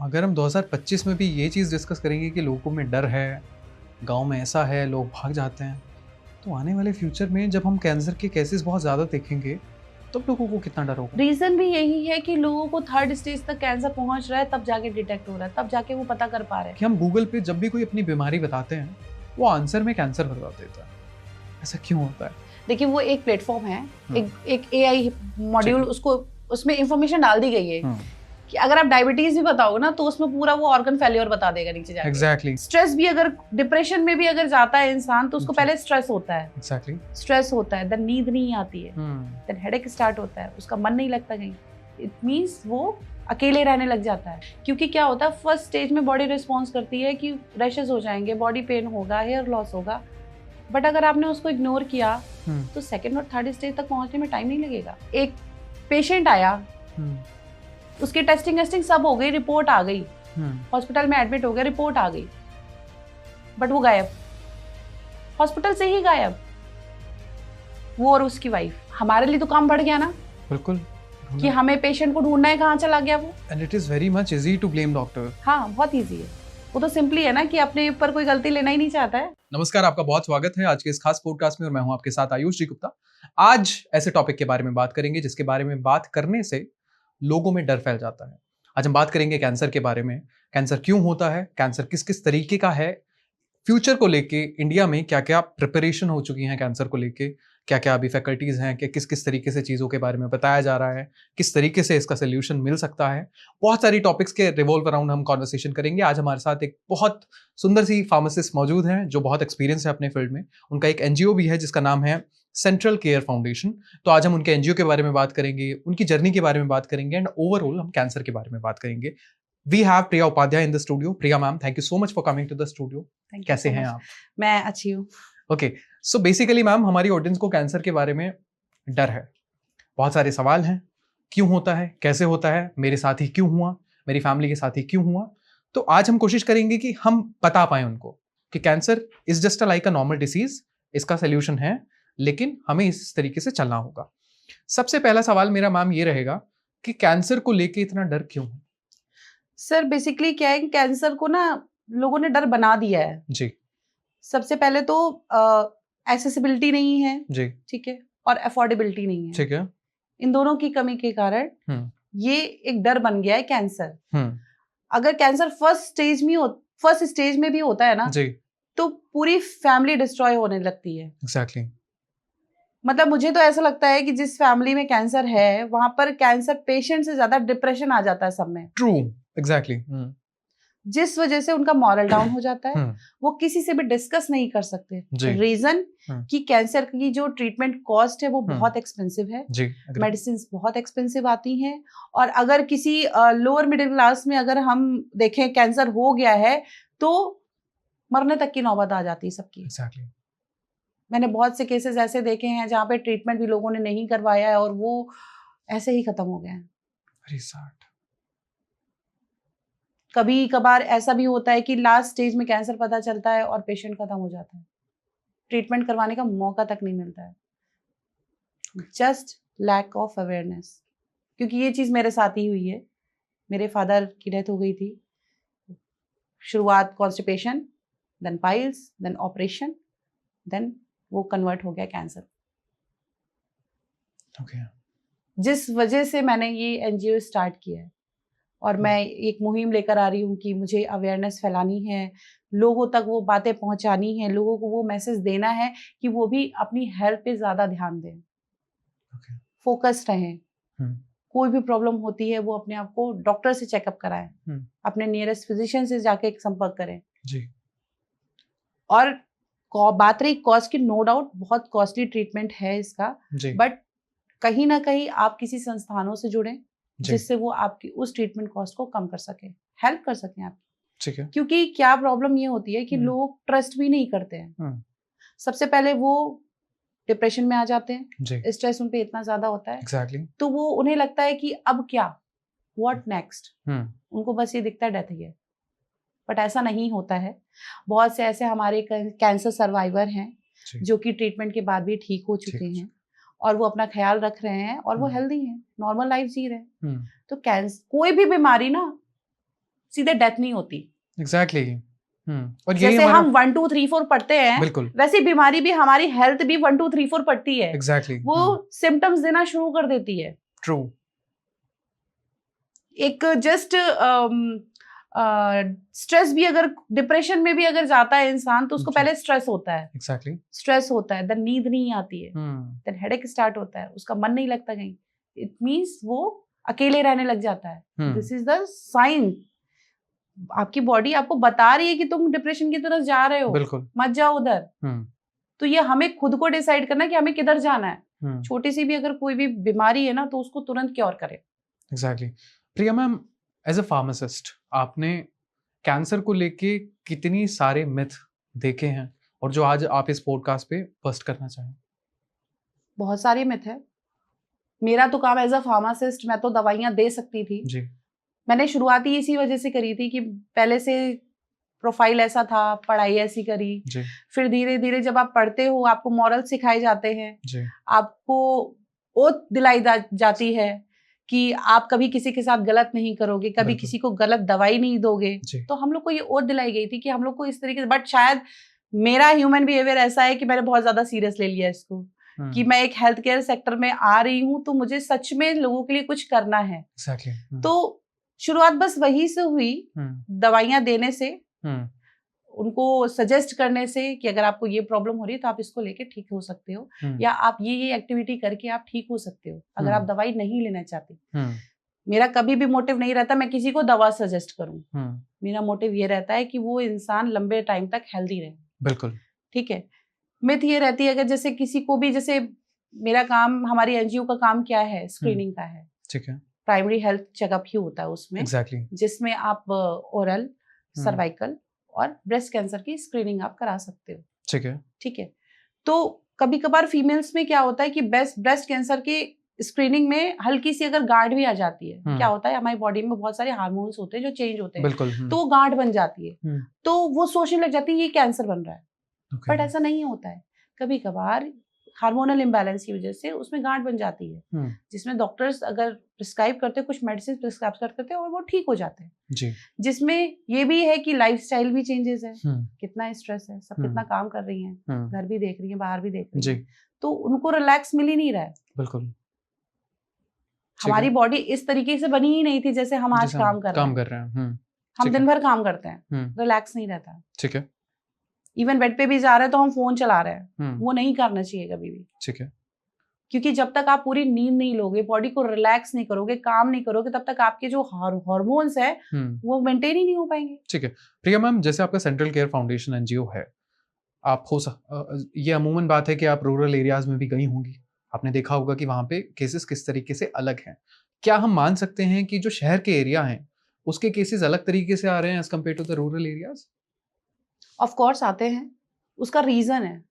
अगर हम 2025 में भी ये चीज़ डिस्कस करेंगे कि लोगों में डर है, गाँव में ऐसा है, लोग भाग जाते हैं, तो आने वाले फ्यूचर में जब हम कैंसर के केसेस बहुत ज़्यादा देखेंगे, तब लोगों को कितना डर होगा? रीजन भी यही है कि लोगों को थर्ड स्टेज तक कैंसर पहुंच रहा है, तब जाके डिटेक्ट हो रहा है, तब जाके वो पता कर पा रहे हैं। कि हम गूगल पे जब भी कोई अपनी बीमारी बताते हैं, वो आंसर में कैंसर बता देता है। ऐसा क्यों होता है? देखिए, वो एक प्लेटफॉर्म है, एक एआई मॉड्यूल, उसको उसमें इंफॉर्मेशन डाल दी गई है कि अगर आप डायबिटीज भी बताओगे ना, तो उसमें पूरा वो ऑर्गन फेल्योर बता देगा नीचे जाके। एग्जैक्टली स्ट्रेस भी, अगर डिप्रेशन में भी अगर जाता है इंसान, तो उसको पहले स्ट्रेस होता है, एग्जैक्टली स्ट्रेस होता है, देन नींद नहीं आती है, देन हेडेक स्टार्ट होता है, उसका मन नहीं लगता कहीं। इट मींस वो अकेले रहने लग जाता है। क्योंकि क्या होता है, फर्स्ट स्टेज में बॉडी रिस्पॉन्स करती है कि रैशेस हो जाएंगे, बॉडी पेन होगा, हेयर लॉस होगा। बट अगर आपने उसको इग्नोर किया तो सेकंड और थर्ड स्टेज तक पहुंचने में टाइम नहीं लगेगा। एक पेशेंट आया, उसकी टेस्टिंग सब हो गई, रिपोर्ट आ गई, हॉस्पिटल में एडमिट हो गया, रिपोर्ट आ गई, बट वो गायब, हॉस्पिटल से ही गायब, वो और उसकी वाइफ। हमारे लिए तो काम बढ़ गया ना, बिल्कुल, कि हमें पेशेंट को ढूंढना है कहाँ चला गया वो। And it is very much easy to blame doctor. हाँ, बहुत इजी है। वो तो सिंपली है ना कि अपने ऊपर कोई गलती लेना ही नहीं चाहता है। नमस्कार, आपका बहुत स्वागत है आज के इस खास पॉडकास्ट में और मैं हूं आपके साथ आयुष जी गुप्ता। आज ऐसे टॉपिक के बारे में बात करेंगे जिसके बारे में बात करने से लोगों में डर फैल जाता है। आज हम बात करेंगे कैंसर के बारे में। कैंसर क्यों होता है, कैंसर किस किस तरीके का है, फ्यूचर को लेके इंडिया में क्या क्या प्रिपरेशन हो चुकी हैं कैंसर को लेके, क्या क्या अभी फैकल्टीज हैं, कि किस किस तरीके से चीज़ों के बारे में बताया जा रहा है, किस तरीके से इसका सोल्यूशन मिल सकता है। बहुत सारी टॉपिक्स के रिवॉल्व अराउंड हम कॉन्वर्सेशन करेंगे। आज हमारे साथ एक बहुत सुंदर सी फार्मासिस्ट मौजूद हैं जो बहुत एक्सपीरियंस है अपने फील्ड में। उनका एक एनजीओ भी है जिसका नाम है सेंट्रल केयर फाउंडेशन। तो आज हम उनके एनजीओ के बारे में बात करेंगे, उनकी जर्नी के बारे में बात करेंगे एंड ओवरऑल हम कैंसर के बारे में बात करेंगे। We have Priya Upadhyay in the studio. Priya ma'am, thank you so much for coming to the studio. कैसे हैं आप? मैं अच्छी हूँ। ओके, सो बेसिकली मैम, हमारी ऑडियंस को कैंसर के बारे में डर है, बहुत सारे सवाल हैं। क्यों होता है, कैसे होता है, मेरे साथ ही क्यों हुआ, मेरी फैमिली के साथ ही क्यों हुआ। तो आज हम कोशिश करेंगे कि हम बता पाए उनको कि cancer is just like a normal disease, इसका सोल्यूशन है, लेकिन हमें इस तरीके से चलना होगा। सबसे पहला सवाल मेरा मैम ये रहेगा कि कैंसर को लेके इतना डर क्यों है? सर, बेसिकली क्या है कि कैंसर को ना लोगों ने डर बना दिया है जी सबसे पहले तो एक्सेसिबिलिटी नहीं है, जी, ठीक है, और अफोर्डेबिलिटी नहीं है। ठीक है। इन दोनों की कमी के कारण ये एक डर बन गया है कैंसर। अगर कैंसर फर्स्ट स्टेज में भी होता है ना जी, तो पूरी फैमिली डिस्ट्रॉय होने लगती है। एग्जैक्टली। मतलब मुझे तो ऐसा लगता है कि जिस फैमिली में कैंसर है वहां पर कैंसर पेशेंट से ज्यादा डिप्रेशन आ जाता है सब में, ट्रू, एग्जैक्टली। जिस वजह से उनका मॉरल डाउन हो जाता है। वो किसी से भी डिस्कस नहीं कर सकते। रीजन कि कैंसर की जो ट्रीटमेंट कॉस्ट है वो बहुत एक्सपेंसिव है, मेडिसिन बहुत एक्सपेंसिव आती हैं। और अगर किसी लोअर मिडिल क्लास में अगर हम देखें कैंसर हो गया है तो मरने तक की नौबत आ जाती है सबकी। exactly. मैंने बहुत से केसेस ऐसे देखे हैं जहाँ पे ट्रीटमेंट भी लोगों ने नहीं करवाया है और वो ऐसे ही खत्म हो गए हैं। Very sad. कभी कभार ऐसा भी होता है कि लास्ट स्टेज में कैंसर पता चलता है और पेशेंट खत्म हो जाता है, ट्रीटमेंट करवाने का मौका तक नहीं मिलता है। Just lack of awareness. क्योंकि ये चीज मेरे साथ ही हुई है। मेरे फादर की डेथ हो गई थी। शुरुआत constipation, then piles, then operation, then वो कन्वर्ट हो गया कैंसर। Okay. जिस वजह से मैंने ये एनजीओ स्टार्ट किया है और मैं एक मुहिम लेकर आ रही हूँ कि मुझे अवेयरनेस फैलानी है, लोगों तक वो बातें पहुंचानी है, लोगों को वो मैसेज देना है कि वो भी अपनी हेल्थ पे ज्यादा ध्यान दें, फोकस्ड रहें। कोई भी प्रॉब्लम होती है वो अपने आप को डॉक्टर से चेकअप कराएं, अपने नियरेस्ट फिजिशियन से जाके संपर्क करें जी। और बात रही कॉस्ट की, नो डाउट बहुत कॉस्टली ट्रीटमेंट है इसका, बट कहीं ना कहीं आप किसी संस्थानों से जुड़ें जिससे वो आपकी उस ट्रीटमेंट कॉस्ट को कम कर सके, हेल्प कर सकें आप। ठीक है। क्योंकि क्या प्रॉब्लम ये होती है कि लोग ट्रस्ट भी नहीं करते हैं। सबसे पहले वो डिप्रेशन में आ जाते हैं, स्ट्रेस उन पे इतना ज्यादा होता है। exactly. तो वो उन्हें लगता है कि अब क्या, व्हाट नेक्स्ट। उनको बस ये दिखता है डेथ ही है, बट ऐसा नहीं होता है। बहुत से ऐसे हमारे कैंसर सर्वाइवर हैं जो कि ट्रीटमेंट के बाद भी ठीक हो चुके हैं और वो अपना ख्याल रख रहे हैं और वो हेल्दी हैं, नॉर्मल लाइफ जी रहे हैं। तो कोई भी बीमारी ना सीधे डेथ नहीं होती। एग्जैक्टली। और यही जैसे हमारा हम 1 2 3 4 पढ़ते हैं, बिल्कुल वैसी बीमारी भी हमारी हेल्थ भी 1 2 3 4 पढ़ती है। एग्जैक्टली वो सिम्टम्स देना शुरू कर देती है। ट्रू। एक जस्ट स्ट्रेस भी, अगर डिप्रेशन में भी अगर जाता है इंसान, तो उसको जी। पहले स्ट्रेस होता है, एग्जैक्टली। स्ट्रेस होता है, देन नींद नहीं आती है, देन हेडेक स्टार्ट होता है, उसका मन नहीं लगता कहीं, इट मींस वो अकेले रहने लग जाता है। This is the sign. आपकी बॉडी आपको बता रही है कि तुम डिप्रेशन की तरफ जा रहे हो, बिल्कुल। मत जाओ उधर। तो ये हमें खुद को डिसाइड करना है कि हमें किधर जाना है। छोटी सी भी अगर कोई भी बीमारी है ना, तो उसको तुरंत क्योर करें। Exactly. Priya ma'am, as a pharmacist आपने कैंसर को लेके कितनी सारे मिथ देखे हैं और जो आज आप इस पॉडकास्ट पे बस्ट करना चाहें? बहुत सारे मिथ है। मेरा तो काम एज अ फार्मासिस्ट, मैं तो दवाइयां दे सकती थी जी। मैंने शुरुआत ही इसी वजह से करी थी कि पहले से प्रोफाइल ऐसा था, पढ़ाई ऐसी करी। जी। फिर धीरे धीरे जब आप पढ़ते हो, आपको मॉरल सिखाए जाते हैं, जी। आपको ओथ दिलाई जाती है कि आप कभी किसी के साथ गलत नहीं करोगे, कभी बिल्कुल। किसी को गलत दवाई नहीं दोगे। जी। तो हम लोग को ये ओथ दिलाई गई थी कि हम लोग को इस तरीके से, बट शायद मेरा ह्यूमन बिहेवियर ऐसा है कि मैंने बहुत ज्यादा सीरियस ले लिया इसको, कि मैं एक हेल्थ केयर सेक्टर में आ रही हूँ, तो मुझे सच में लोगों के लिए कुछ करना है। एग्जैक्टली। तो शुरुआत बस वही से हुई, दवाइयां देने से, उनको सजेस्ट करने से कि अगर आपको ये प्रॉब्लम हो रही है तो आप इसको लेके ठीक हो सकते हो, या आप ये एक्टिविटी करके आप ठीक हो सकते हो, अगर आप दवाई नहीं लेना चाहते। मेरा कभी भी मोटिव नहीं रहता मैं किसी को दवा सजेस्ट करूं। मेरा मोटिव ये रहता है कि वो इंसान लंबे टाइम तक हेल्दी रहे। बिल्कुल। ठीक है। मिथ ये रहती है, अगर जैसे किसी को भी, जैसे मेरा काम, हमारी एनजीओ का काम क्या है, स्क्रीनिंग का है। ठीक है। प्राइमरी हेल्थ चेकअप ही होता है उसमें। एग्जैक्टली। जिसमें आप ओरल, सर्वाइकल और ब्रेस्ट कैंसर की स्क्रीनिंग आप करा सकते हो। ठीक है। ठीक है। तो कभी कभार फीमेल्स में क्या होता है कि ब्रेस्ट कैंसर की स्क्रीनिंग में हल्की सी अगर गांठ भी आ जाती है, क्या होता है, हमारी बॉडी में बहुत सारे हार्मोन्स होते हैं जो चेंज होते हैं। बिल्कुल। तो वो गांठ बन जाती है, तो वो सोचने लग जाती है ये कैंसर बन रहा है। बट ऐसा नहीं होता है। कभी कभार हार्मोनल इम्बैलेंस की वजह से उसमें गांठ बन जाती है, जिसमें डॉक्टर्स अगर प्रिस्क्राइब करते हैं, कुछ मेडिसिन प्रिस्क्राइब करते हैं और वो ठीक हो जाते हैं। जी। जिसमें ये भी है कि लाइफस्टाइल भी चेंजेस है, कितना स्ट्रेस है, सब कितना काम कर रही हैं, घर भी देख रही हैं, बाहर भी देख रही हैं, तो उनको रिलैक्स मिल ही नहीं रहा है। बिल्कुल। हमारी बॉडी इस तरीके से बनी ही नहीं थी जैसे हम आज काम कर रहे हैं। हम दिन भर काम करते हैं, रिलैक्स नहीं रहता। ठीक है। इवन बेड पे भी जा रहे हैं तो हम फोन चला रहे हैं, वो नहीं करना चाहिए कभी भी। ठीक है। क्योंकि जब तक आप पूरी नींद नहीं लोगे, बॉडी को रिलैक्स नहीं करोगे, काम नहीं करोगे, तब तक आपके जो हार्मोन्स है वो मेंटेन ही नहीं हो पाएंगे। ठीक है। प्रिया मैम, जैसे आपका सेंट्रल केयर फाउंडेशन एनजीओ है, आप ये अमूमन बात है कि आप रूरल एरियाज में भी गई होंगी, आपने देखा होगा कि वहाँ पे केसेस किस तरीके से अलग हैं। क्या हम मान सकते हैं कि जो शहर के एरिया हैं उसके केसेस अलग तरीके से आ रहे हैं as compare to the rural areas? Of course आते हैं, उसका रीजन है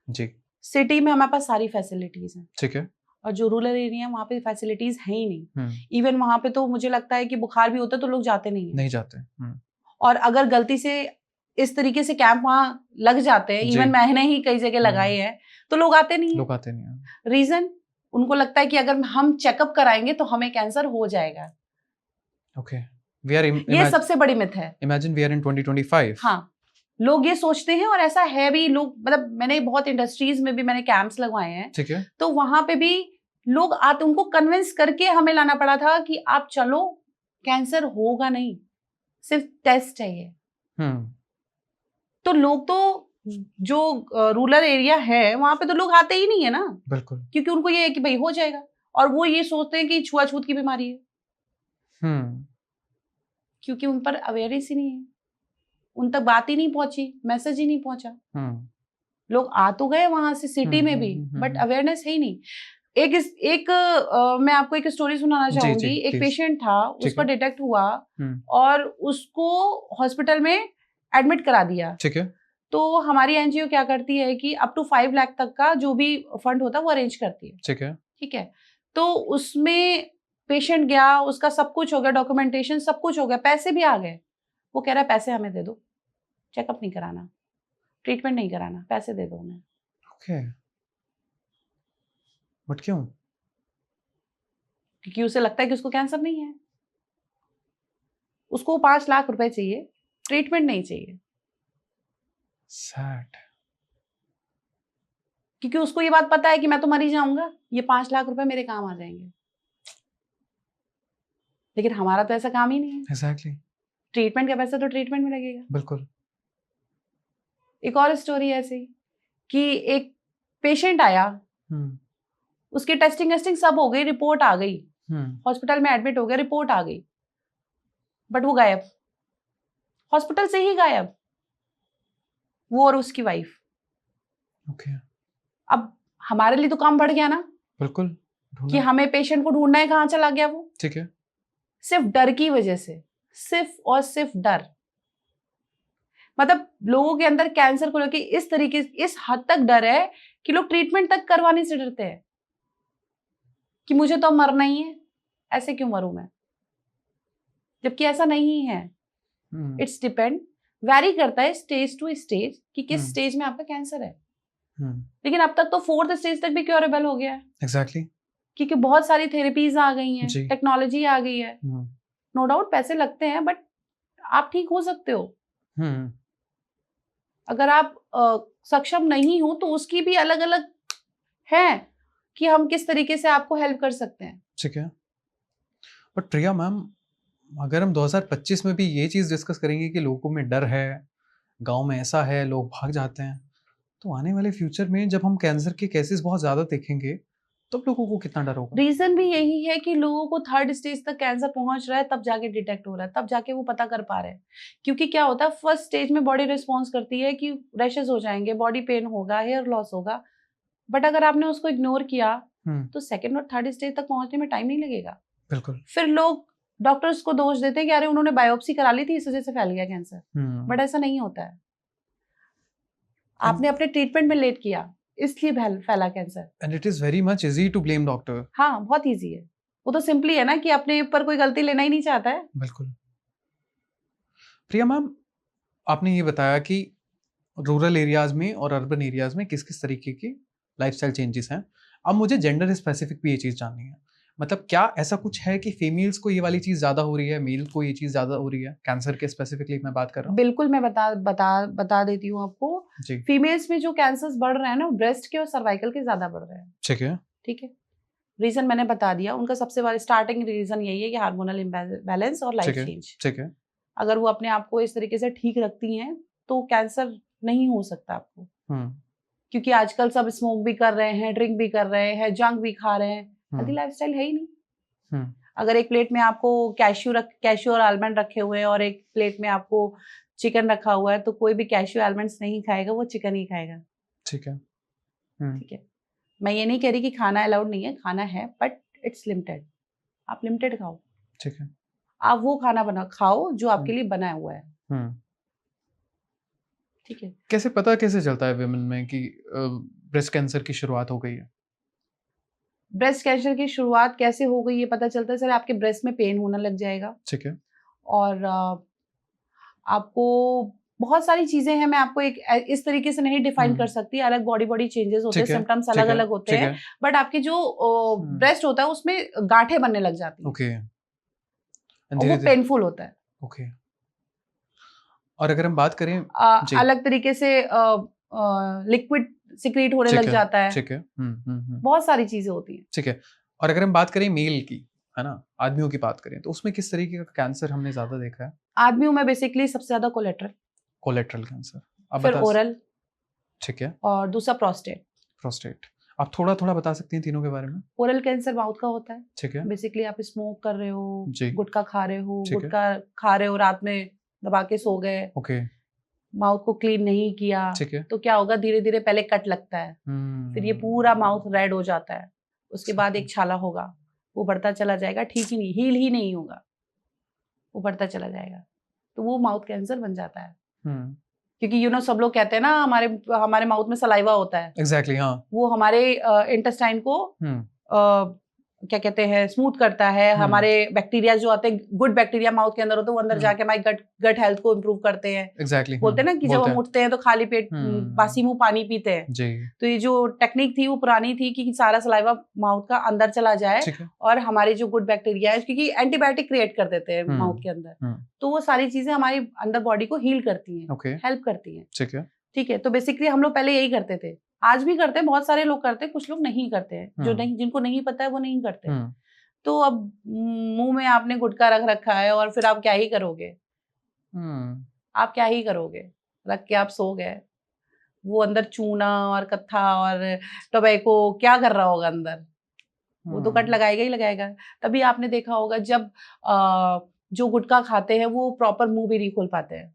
जी। सिटी में हमारे पास सारी फैसिलिटीज हैं, ठीक है, और जो रूरल एरिया है वहाँ पे फैसिलिटीज है ही नहीं। इवन वहाँ पे तो मुझे लगता है कि बुखार भी होता है तो लोग जाते नहीं जाते। और अगर गलती से इस तरीके से कैंप वहाँ लग जाते हैं, इवन मैंने ही कई जगह लगाए हैं, तो लोग आते नहीं है। रीजन, उनको लगता है कि अगर हम चेकअप कराएंगे तो हमें कैंसर हो जाएगा। ओके। ये सबसे बड़ी मिथ है। Imagine we are in 2025। हाँ, लोग ये सोचते हैं और ऐसा है भी। लोग, मतलब मैंने बहुत इंडस्ट्रीज में भी मैंने कैंप्स लगवाए हैं। ठीक है। तो वहां पे भी लोग आते, उनको कन्विंस करके हमें लाना पड़ा था कि आप चलो, कैंसर होगा नहीं, सिर्फ टेस्ट है ये। तो लोग तो, जो रूरल एरिया है वहां पे तो लोग आते ही नहीं है ना। बिल्कुल। क्योंकि उनको ये है कि भाई हो जाएगा, और वो ये सोचते हैं कि छुआछूत की बीमारी है। क्योंकि उन पर अवेयरनेस ही नहीं है, उन तक बात ही नहीं पहुंची, मैसेज ही नहीं पहुंचा। लोग आ तो गए वहां से सिटी में भी, बट अवेयरनेस है ही नहीं। मैं आपको एक स्टोरी सुनाना चाहूंगी। एक पेशेंट था, उसका डिटेक्ट हुआ और उसको हॉस्पिटल में एडमिट करा दिया। ठीक है। तो हमारी एनजीओ क्या करती है कि अप टू 5 लाख तक का जो भी फंड होता है वो अरेंज करती है। ठीक है। तो उसमें पेशेंट गया, उसका सब कुछ हो गया, डॉक्यूमेंटेशन सब कुछ हो गया, पैसे भी आ गए। वो कह रहा है पैसे हमें दे दो, चेकअप नहीं कराना, ट्रीटमेंट नहीं कराना, पैसे दे दो हमें। ओके। बट क्यों? क्योंकि उसे लगता है कि उसको कैंसर नहीं है। उसको 5 लाख रुपए चाहिए, ट्रीटमेंट नहीं चाहिए, सैड। क्योंकि उसको ये बात पता है कि मैं तो मर ही जाऊंगा, ये 5 लाख रुपए मेरे काम आ जाएंगे। लेकिन हमारा तो ऐसा काम ही नहीं है। एग्जैक्टली। ट्रीटमेंट का पैसा तो ट्रीटमेंट में लगेगा। बिल्कुल। एक और स्टोरी ऐसी कि एक पेशेंट आया, उसकी टेस्टिंग सब हो गई, रिपोर्ट आ गई, हॉस्पिटल में एडमिट हो गया, रिपोर्ट आ गई, बट वो गायब, हॉस्पिटल से ही गायब, वो और उसकी वाइफ। ओके। अब हमारे लिए तो काम बढ़ गया ना, बिल्कुल। कि हमें पेशेंट को ढूंढना है, कहाँ चला गया वो। ठीक है। सिर्फ डर की वजह से, सिर्फ और सिर्फ डर। मतलब लोगों के अंदर कैंसर को लेकर इस तरीके, इस हद तक डर है कि लोग ट्रीटमेंट तक करवाने से डरते हैं कि मुझे तो मरना ही है, ऐसे क्यों मरूं मैं, जबकि ऐसा नहीं है। इट्स डिपेंड, वैरी करता है स्टेज टू स्टेज कि किस स्टेज में आपका कैंसर है। लेकिन अब तक तो 4th स्टेज तक भी क्योरेबल हो गया है। एग्जैक्टली। क्योंकि बहुत सारी थेरेपीज आ गई हैं, जी। टेक्नोलॉजी आ गई है। नो डाउट पैसे लगते हैं, बट आप ठीक हो सकते हो। अगर आप सक्षम नहीं हो तो उसकी भी अलग अलग है कि हम किस तरीके से आपको हेल्प कर सकते हैं। ठीक है। बट प्रिया मैम, अगर हम 2025 में भी ये चीज़ डिस्कस करेंगे कि लोगों में डर है, गांव में ऐसा है, लोग भाग जाते हैं, तो आने वाले फ्यूचर में जब हम कैंसर के केसेस बहुत ज़्यादा देखेंगे तब लोगों को कितना डर होगा। रीजन भी यही है कि लोगों को 3rd स्टेज तक कैंसर पहुंच रहा है, तब जाके डिटेक्ट हो रहा है, तब जाके वो पता कर पा रहे हैं। क्योंकि क्या होता है, 1st स्टेज में बॉडी रिस्पॉन्स करती है कि रैशेस हो जाएंगे, बॉडी पेन होगा, हेयर लॉस होगा, बट अगर आपने उसको इग्नोर किया तो 2nd और 3rd स्टेज तक पहुंचने में टाइम नहीं लगेगा। बिल्कुल। फिर लोग डॉक्टर्स को दोष देते हैं कि अरे उन्होंने बायोप्सी करा ली थी, इस वजह से फैल गया कैंसर, बट ऐसा नहीं होता है। आपने अपने ट्रीटमेंट में लेट किया, इसलिए फैला cancer. And it is very much easy to blame doctor. हाँ, बहुत इजी है। वो तो सिंपली है ना कि अपने ऊपर कोई गलती लेना ही नहीं चाहता है। बिल्कुल। प्रिया मैम, आपने ये बताया कि रूरल एरियाज में और अर्बन एरियाज में किस किस तरीके की लाइफस्टाइल चेंजेस हैं। अब मुझे जेंडर स्पेसिफिक भी ये चीज़ जाननी है। मतलब क्या ऐसा कुछ है कि फीमेल्स को ये वाली चीज़ ज़्यादा हो रही है, मेल को ये चीज़ ज़्यादा हो रही है? कैंसर के स्पेसिफिकली मैं बात कर रहा हूँ। बिल्कुल, मैं बता देती हूँ आपको। जी। फीमेल्स में जो कैंसर्स बढ़ रहे हैं ना, ब्रेस्ट के और सर्वाइकल के ज्यादा बढ़ रहे हैं। ठीक है। ठीक है, रीजन मैंने बता दिया। उनका सबसे बड़ा स्टार्टिंग रीजन यही है कि हार्मोनल इम्बैलेंस और लाइफ चेंज। ठीक है। अगर वो अपने आप को इस तरीके से ठीक रखती हैं तो कैंसर नहीं हो सकता आपको। क्योंकि आजकल सब स्मोक भी कर रहे हैं, ड्रिंक भी कर रहे हैं, जंक भी खा रहे हैं, हेल्दी लाइफस्टाइल है ही नहीं। अगर एक प्लेट में आपको कैश्यू और आलमंड रखे हुए हैं और एक प्लेट में आपको चिकन रखा हुआ है, तो कोई भी कैश्यू आलमंड्स नहीं खाएगा, वो चिकन ही खाएगा। ठीक है। ठीक है, मैं ये नहीं कह रही कि खाना अलाउड नहीं है, खाना है, बट इट्स लिमिटेड। आप लिमिटेड खाओ। ठीक है। आप वो खाना खाओ जो आपके लिए बना हुआ है। ठीक है। कैसे पता कैसे चलता है विमेन में कि ब्रेस्ट कैंसर की शुरुआत हो गई है? ब्रेस्ट कैंसर की शुरुआत कैसे हो गई ये पता चलता है सर, आपके ब्रेस्ट में पेन होने लग जाएगा। ठीक है। और आपको बहुत सारी चीजें हैं, मैं आपको एक इस तरीके से नहीं डिफाइन कर सकती। अलग बॉडी चेंजेस होते हैं, सिम्टम्स अलग अलग होते हैं, बट आपकी जो ब्रेस्ट होता है उसमें गांठें बनने लग जाती हैं। ओके। वो पेनफुल होता है। ओके। और अगर हम बात करें अलग तरीके से लिक्विड सिक्रीट होने लग जाता है। ठीक है। बहुत सारी चीजें होती हैं। ठीक है। और अगर हम बात करें मेल की, है ना, आदमियों की बात करें, तो उसमें किस तरीके का कैंसर हमने ज्यादा देखा है? आदमियों में बेसिकली सबसे ज्यादा कोलेट्रल कैंसर, फिर ओरल, ठीक है, और दूसरा प्रोस्टेट। आप थोड़ा थोड़ा बता सकती हैं तीनों के बारे में? ओरल कैंसर माउथ का होता है। ठीक है। बेसिकली आप स्मोक कर रहे हो, जी। गुटखा खा रहे हो, रात में दबा के सो गए, ओके, माउथ को क्लीन नहीं किया, ठीक है, तो क्या होगा, धीरे धीरे पहले कट लगता है, फिर ये पूरा माउथ रेड हो जाता है, उसके बाद एक छाला होगा, वो बढ़ता चला जाएगा, ठीक ही नहीं, हील ही नहीं होगा, वो बढ़ता चला जाएगा, तो वो माउथ कैंसर बन जाता है। क्योंकि सब लोग कहते हैं ना, हमारे माउथ में सलाइवा होता है। एग्जैक्टली, हाँ। वो हमारे इंटेस्टाइन को क्या कहते हैं स्मूथ करता है, हमारे बैक्टीरिया जो आते हैं, गुड बैक्टीरिया माउथ के अंदर होते हैं, वो अंदर जाके हमारी गट हेल्थ को इम्प्रूव करते हैं। एग्जैक्टली बोलते हैं ना कि जब हम उठते हैं तो खाली पेट बासी मुंह पानी पीते हैं। जी, तो ये जो टेक्निक थी वो पुरानी थी कि सारा सलाइवा माउथ का अंदर चला जाए ठीक है। और हमारे जो गुड बैक्टीरिया है, क्योंकि एंटीबायोटिक क्रिएट कर देते हैं माउथ के अंदर, तो वो सारी चीजें हमारी अंदर बॉडी को हील करती हैं, ओके, हेल्प करती हैं। ठीक है। ठीक है, तो बेसिकली हम लोग पहले यही करते थे, आज भी करते हैं, बहुत सारे लोग करते हैं, कुछ लोग नहीं करते हैं, जो नहीं, जिनको नहीं पता है वो नहीं करते। तो अब मुंह में आपने गुटखा रख रखा है और फिर आप क्या ही करोगे? आप क्या ही करोगे? रख के आप सो गए, वो अंदर चूना और कत्था और टोबैको क्या कर रहा होगा अंदर? वो तो कट लगाएगा ही लगाएगा। तभी आपने देखा होगा जब जो गुटखा खाते हैं वो प्रॉपर मुंह भी नहीं खोल पाते हैं।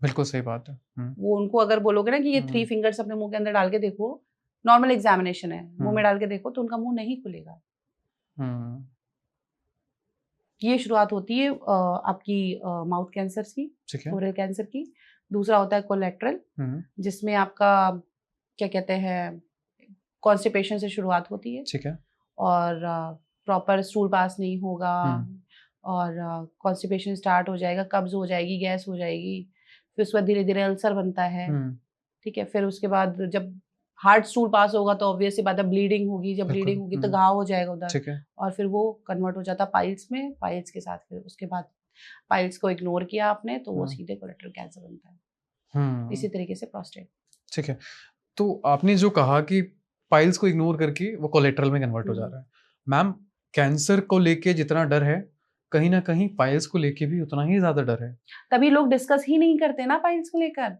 बिल्कुल सही बात है। वो उनको अगर बोलोगे ना कि ये 3 फिंगर्स अपने मुंह के अंदर डाल के देखो, नॉर्मल एग्जामिनेशन है, मुंह में डाल के देखो, तो उनका मुंह नहीं खुलेगा। ये शुरुआत होती है आपकी माउथ कैंसर की, ओरल कैंसर की। दूसरा होता है कोलेट्रल, जिसमें आपका क्या कहते हैं कॉन्स्टिपेशन से शुरुआत होती है, ठीक है, और प्रॉपर स्टूल पास नहीं होगा और कॉन्स्टिपेशन स्टार्ट हो जाएगा, कब्ज हो जाएगी, गैस हो जाएगी, फिर उसके बाद धीरे धीरे अल्सर बनता है। ठीक है, फिर उसके बाद जब हार्ड स्टूल पास होगा तो ऑब्वियस सी बात है ब्लीडिंग होगी, जब ब्लीडिंग होगी तो घाव हो जाएगा उधर, ठीक है, और फिर वो कन्वर्ट हो जाता पाइल्स में, पाइल्स के साथ फिर उसके बाद पाइल्स को इग्नोर किया आपने तो वो सीधे कोलेट्रल कैंसर बनता है। इसी तरीके से प्रोस्टेट। ठीक है, तो आपने जो कहा कि पाइल्स को इग्नोर करके वो कोलेट्रल में कन्वर्ट हो जा रहा है, मैम कैंसर को लेके जितना डर है कहीं ना कहीं पाइल्स को लेके भी उतना ही ज्यादा डर है। तभी लोग डिस्कस ही नहीं करते ना पाइल्स को लेकर।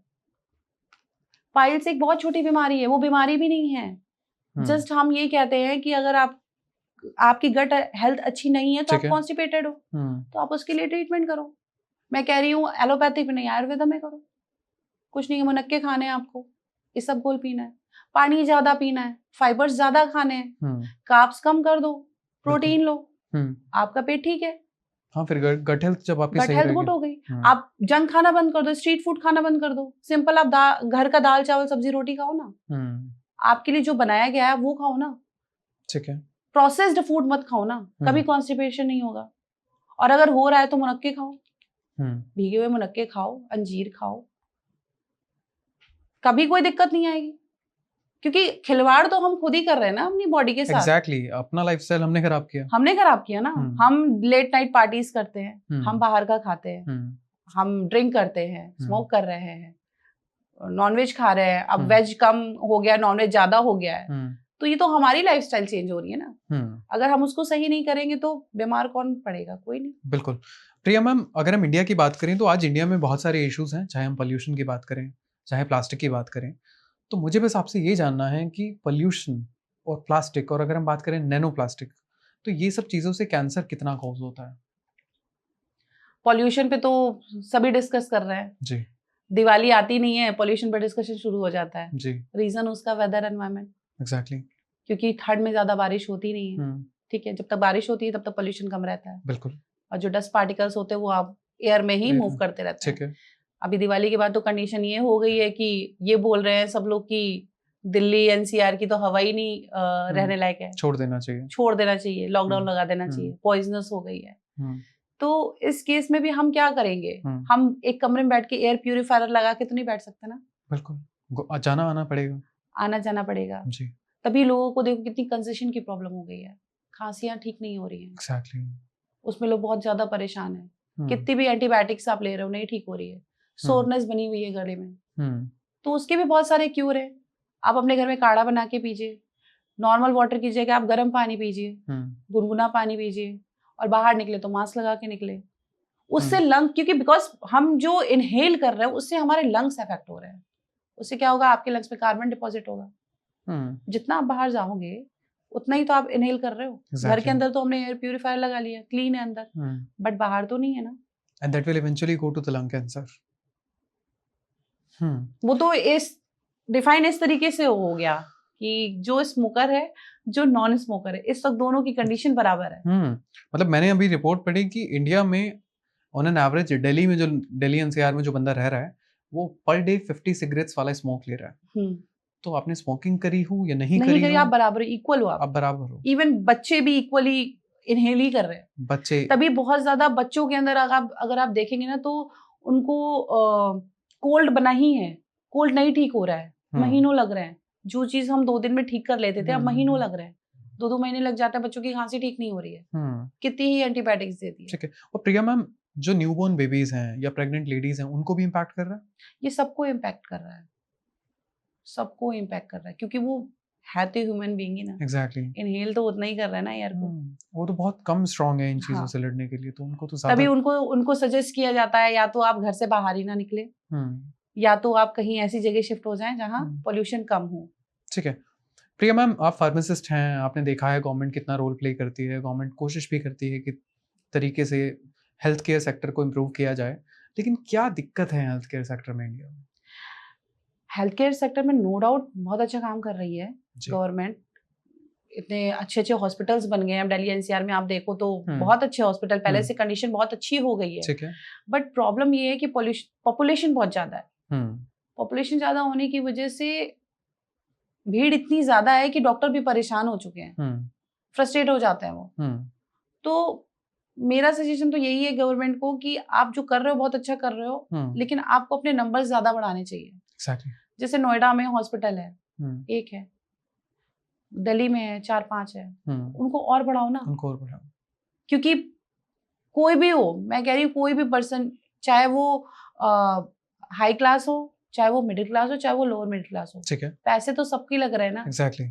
पाइल्स एक बहुत छोटी बीमारी है, वो बीमारी भी नहीं है। जस्ट हम ये कहते हैं कि अगर आपकी गट हेल्थ अच्छी नहीं है तो आप कॉन्स्टिपेटेड हो, तो आप उसके लिए ट्रीटमेंट करो। मैं कह रही हूँ एलोपैथी पे नहीं, आयुर्वेदा में करो। कुछ नहीं है, मुनक्के खाने हैं आपको, इसबगोल पीना है, पानी ज्यादा पीना है, फाइबर्स ज्यादा खाने हैं, कार्ब्स कम कर दो, प्रोटीन लो, आपका पेट ठीक है। हाँ, फिर गट हेल्थ जब आपकी सही रहेगी, गुड हो गई। आप जंक खाना बंद कर दो, स्ट्रीट फूड खाना बंद कर दो, सिंपल आप घर का दाल चावल सब्जी रोटी खाओ ना, आपके लिए जो बनाया गया है वो खाओ ना। ठीक है, प्रोसेस्ड फूड मत खाओ ना, कभी कॉन्स्टिपेशन नहीं होगा। और अगर हो रहा है तो मुनक्के खाओ, भीगे हुए मुनक्के खाओ, अंजीर खाओ, कभी कोई दिक्कत नहीं आएगी। क्योंकि खिलवाड़ तो हम खुद ही कर रहे हैं ना अपनी बॉडी के साथ। एग्जैक्टली, अपना लाइफस्टाइल हमने खराब किया ना। हम लेट नाइट पार्टीज करते हैं, हम बाहर का खाते हैं, हम ड्रिंक करते हैं, स्मोक कर रहे हैं, नॉनवेज खा रहे हैं, अब वेज कम हो गया, नॉनवेज ज्यादा हो गया है, तो ये तो हमारी लाइफस्टाइल चेंज हो रही है ना। अगर हम उसको सही नहीं करेंगे तो बीमार कौन पड़ेगा? कोई नहीं। बिल्कुल। प्रिया मैम, अगर हम इंडिया की बात करें तो आज इंडिया में बहुत सारे इश्यूज हैं, चाहे हम पोल्यूशन की बात करें, चाहे प्लास्टिक की बात करें। तो मुझे बस आपसे ये जानना है कि पोल्यूशन और प्लास्टिक, और अगर हम बात करें नैनो प्लास्टिक, तो ये सब चीजों से कैंसर कितना कॉज होता है? पॉल्यूशन पे तो सभी डिस्कस कर रहे हैं जी। दिवाली आती नहीं है पॉल्यूशन पर डिस्कशन शुरू हो जाता है जी। रीजन उसका वेदर एनवायरनमेंट। एग्जैक्टली। क्योंकि ठंड में ज्यादा बारिश होती नहीं है। ठीक है, जब तक बारिश होती है तब तक पॉल्यूशन कम रहता है। बिल्कुल। और जो डस्ट पार्टिकल्स होते हैं वो आप एयर में ही मूव करते रहते हैं। ठीक है। अभी दिवाली के बाद तो कंडीशन ये हो गई है कि ये बोल रहे हैं सब लोग कि दिल्ली एनसीआर की तो हवा ही नहीं रहने लायक है, छोड़ देना चाहिए, लॉकडाउन लगा देना चाहिए, पॉइजनस हो गई है। तो इस केस में भी हम क्या करेंगे? हम एक कमरे में बैठ के एयर प्यूरिफायर लगा के तो नहीं बैठ सकते ना। बिल्कुल, जाना आना पड़ेगा, आना जाना पड़ेगा जी। तभी लोगों को देखो कितनी कंसेशन की प्रॉब्लम हो गई है, खांसियां ठीक नहीं हो रही है। एग्जैक्टली। उसमें लोग बहुत ज्यादा परेशान है। कितनी भी एंटीबायोटिक्स आप ले रहे हो नहीं ठीक हो रही है, सोरनेस बनी हुई है गले में, तो उसके भी बहुत सारे क्यूर है। आप अपने घर में काढ़ा बना के पीजिए, नॉर्मल वाटर की जगह आप गर्म पानी पीजिए, गुनगुना पानी पीजिए, और बाहर निकले तो मास्क लगा के निकले। उससे लंग, क्योंकि बिकॉज हम जो इनहेल कर रहे हैं उससे हमारे लंग्स अफेक्ट हो रहे हैं। उससे क्या होगा? आपके लंग्स में कार्बन डिपॉजिट होगा। जितना आप बाहर जाओगे उतना ही तो आप इनहेल कर रहे हो। घर के अंदर तो हमने एयर प्यूरिफायर लगा लिया, क्लीन है अंदर, बट बाहर तो नहीं है ना। And that will eventually go to the lung cancer. वो तो इस डिफाइन इस तरीके से हो गया कि जो स्मोकर है, जो नॉन स्मोकर है, इस वक्त दोनों की कंडीशन बराबर है। मतलब मैंने अभी रिपोर्ट पढ़ी कि इंडिया में on an average Delhi NCR में जो बंदा रह रहा है वो पर डे 50 सिगरेट्स वाला स्मोक ले रहा है। तो आपने स्मोकिंग करी हो या नहीं नहीं करी करी, हो, आप बराबर इक्वल हो, आप बराबर हो। इवन बच्चे भी इक्वली इनहेल ही कर रहे हैं। बच्चे तभी बहुत ज्यादा बच्चों के अंदर अगर आप देखेंगे ना तो उनको कोल्ड बना ही है, कोल्ड नहीं ठीक हो रहा है, महीनों लग रहे हैं। जो चीज हम 2 दिन में ठीक कर लेते थे अब महीनों लग रहे हैं, 2-2 महीने लग जाते हैं, बच्चों की खांसी ठीक नहीं हो रही है, कितनी ही एंटीबायोटिक्स देती है। ठीक है। और प्रिया मैम, जो न्यूबॉर्न बेबीज हैं या प्रेग्नेंट लेडीज हैं, उनको भी इम्पैक्ट कर रहा है? ये सबको इम्पैक्ट कर रहा है, सबको इम्पैक्ट कर रहा है, क्योंकि वो है तो ह्यूमन बीइंग ही ना। एग्जैक्टली। इनहेल तो उतना ही कर रहा है ना यार को। वो तो बहुत कम स्ट्रांग है इन चीजों हाँ। से लड़ने के लिए, तो उनको तो तभी ज्यादा उनको सजेस्ट किया जाता है या तो आप घर से बाहर ही ना निकले, या तो आप कहीं ऐसी जगह शिफ्ट हो जाएं जहां पोल्यूशन कम हो। ठीक है। प्रिया मैम, आप फार्मासिस्ट हैं, आपने देखा है गवर्नमेंट कितना रोल प्ले करती है, गवर्नमेंट कोशिश भी करती है कि तरीके से हेल्थ केयर सेक्टर को इम्प्रूव किया जाए, लेकिन क्या दिक्कत है हेल्थ केयर सेक्टर में इंडिया में? हेल्थ केयर सेक्टर में नो डाउट बहुत अच्छा काम कर रही है जी। गवर्नमेंट। इतने अच्छे अच्छे हॉस्पिटल्स बन गए हैं, दिल्ली एनसीआर में आप देखो तो हम्म। बहुत अच्छे हॉस्पिटल, पहले से कंडीशन बहुत अच्छी हो गई है। ठीक है। बट प्रॉब्लम ये है कि पॉपुलेशन बहुत ज्यादा है। हम्म। पॉपुलेशन ज्यादा होने की वजह से भीड़ इतनी ज्यादा है कि डॉक्टर भी परेशान हो चुके हैं, फ्रस्ट्रेट हो जाते हैं वो। तो मेरा सजेशन तो यही है गवर्नमेंट को कि आप जो कर रहे हो बहुत अच्छा कर रहे हो, लेकिन आपको अपने नंबर ज्यादा बढ़ाने चाहिए। Exactly. जैसे नोएडा में हॉस्पिटल है, एक है, दिल्ली में है 4-5 है, उनको और बढ़ाओ ना, उनको और बढ़ाओ। क्योंकि कोई भी हो, मैं कह रही हूँ कोई भी पर्सन, चाहे वो हाई क्लास हो, चाहे वो मिडिल क्लास हो, चाहे वो लोअर मिडिल क्लास हो, ठीक है। पैसे तो सबके लग रहे हैं ना। एग्जैक्टली।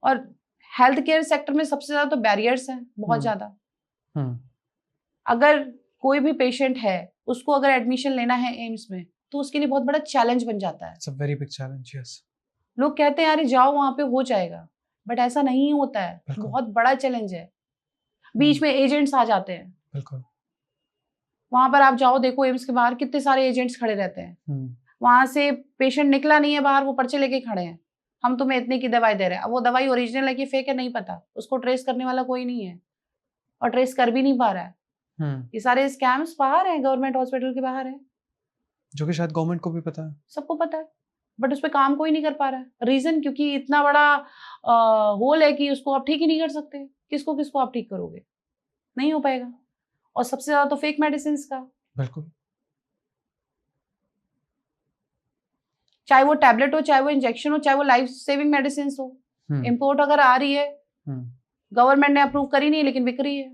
और हेल्थ केयर सेक्टर में सबसे ज्यादा तो बैरियर्स हैं, बहुत ज्यादा। अगर कोई भी पेशेंट है, उसको अगर एडमिशन लेना है एम्स में, तो उसके लिए बहुत बड़ा चैलेंज बन जाता है। It's a very big challenge, yes. लोग कहते हैं यार जाओ वहां पे हो जाएगा, बट ऐसा नहीं होता है, बहुत बड़ा चैलेंज है। बीच में एजेंट्स आ जाते हैं। बिल्कुल। वहां पर आप जाओ, देखो एम्स के बाहर कितने सारे एजेंट्स खड़े रहते हैं। वहां से पेशेंट निकला नहीं है बाहर, वो पर्चे लेके खड़े हैं, हम तुम्हें इतने की दवाई दे रहे हैं। अब वो दवाई ओरिजिनल है कि फेक है नहीं पता, उसको ट्रेस करने वाला कोई नहीं है, और ट्रेस कर भी नहीं पा रहा है। ये सारे स्कैम्स बाहर हैं, गवर्नमेंट हॉस्पिटल के बाहर है, जो कि शायद गवर्नमेंट को भी पता है, सबको पता है, बट उस पर काम कोई नहीं कर पा रहा है। रीजन क्योंकि इतना बड़ा होल है कि उसको आप ठीक ही नहीं कर सकते। किसको किसको आप ठीक करोगे, नहीं हो पाएगा। और सबसे ज्यादा तो फेक मेडिसिन का, बिल्कुल, चाहे वो टैबलेट हो, चाहे वो इंजेक्शन हो, चाहे वो लाइफ सेविंग मेडिसिन हो। इंपोर्ट अगर आ रही है, गवर्नमेंट ने अप्रूव करी नहीं लेकिन बिक रही है,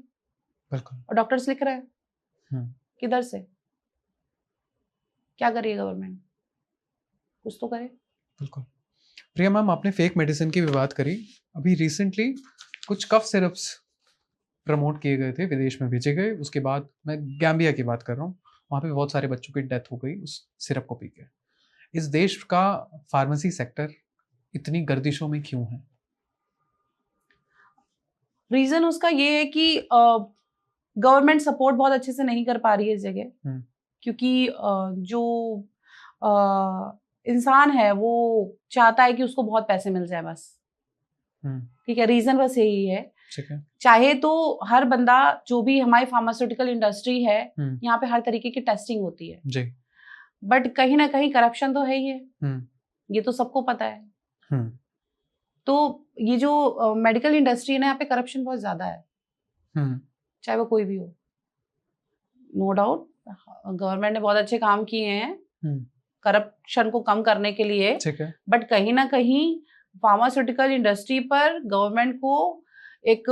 बिल्कुल, और डॉक्टर्स लिख रहे हैं। किधर से, क्या करिए गवर्नमेंट, कुछ तो करे। बिल्कुल। प्रिया मैम, आपने फेक मेडिसिन की भी बात करी। अभी रिसेंटली कुछ कफ सिरप्स प्रमोट किए गए थे, विदेश में भेजे गए, उसके बाद मैं गैम्बिया की बात कर रहा हूँ, वहाँ पे बहुत सारे बच्चों की डेथ हो गई उस सिरप को पी के। इस देश का फार्मेसी सेक्टर इतनी गर्दिशों में क्यों है? रीजन उसका ये है कि गवर्नमेंट सपोर्ट बहुत अच्छे से नहीं कर पा रही है इस जगह, क्योंकि जो इंसान है वो चाहता है कि उसको बहुत पैसे मिल जाए बस। ठीक है, रीजन बस यही है। चाहे तो हर बंदा, जो भी हमारी फार्मास्यूटिकल इंडस्ट्री है, यहाँ पे हर तरीके की टेस्टिंग होती है जी, बट कहीं ना कहीं करप्शन तो है ही है, ये तो सबको पता है। तो ये जो मेडिकल इंडस्ट्री है ना, यहाँ पे करप्शन बहुत ज्यादा है, चाहे वो कोई भी हो। नो डाउट गवर्नमेंट ने बहुत अच्छे काम किए हैं करप्शन को कम करने के लिए, बट कहीं ना कहीं फार्मास्यूटिकल इंडस्ट्री पर गवर्नमेंट को एक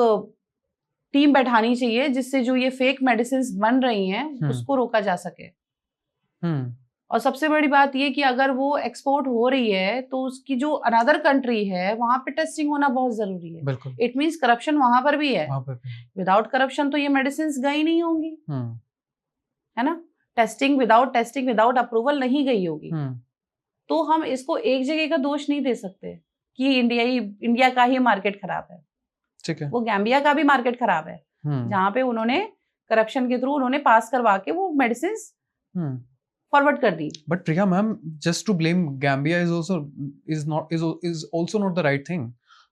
टीम बैठानी चाहिए, जिससे जो ये फेक मेडिसिन बन रही हैं उसको रोका जा सके। और सबसे बड़ी बात ये कि अगर वो एक्सपोर्ट हो रही है तो उसकी जो अनदर कंट्री है वहां पे टेस्टिंग होना बहुत जरूरी है। इट मींस करप्शन वहां पर भी है, विदाउट करप्शन तो ये मेडिसिन गई नहीं होंगी, है ना। टेस्टिंग विदाउट अप्रूवल नहीं गई होगी। तो हम इसको एक जगह का दोष नहीं दे सकते कि इंडिया का ही मार्केट खराब है। ठीक है, वो गैम्बिया का भी मार्केट खराब है, जहाँ पे उन्होंने करप्शन के थ्रू उन्होंने पास करवा के वो मेडिसिन फॉरवर्ड कर दी। But Priya ma'am, just to blame Gambia is also not the right thing.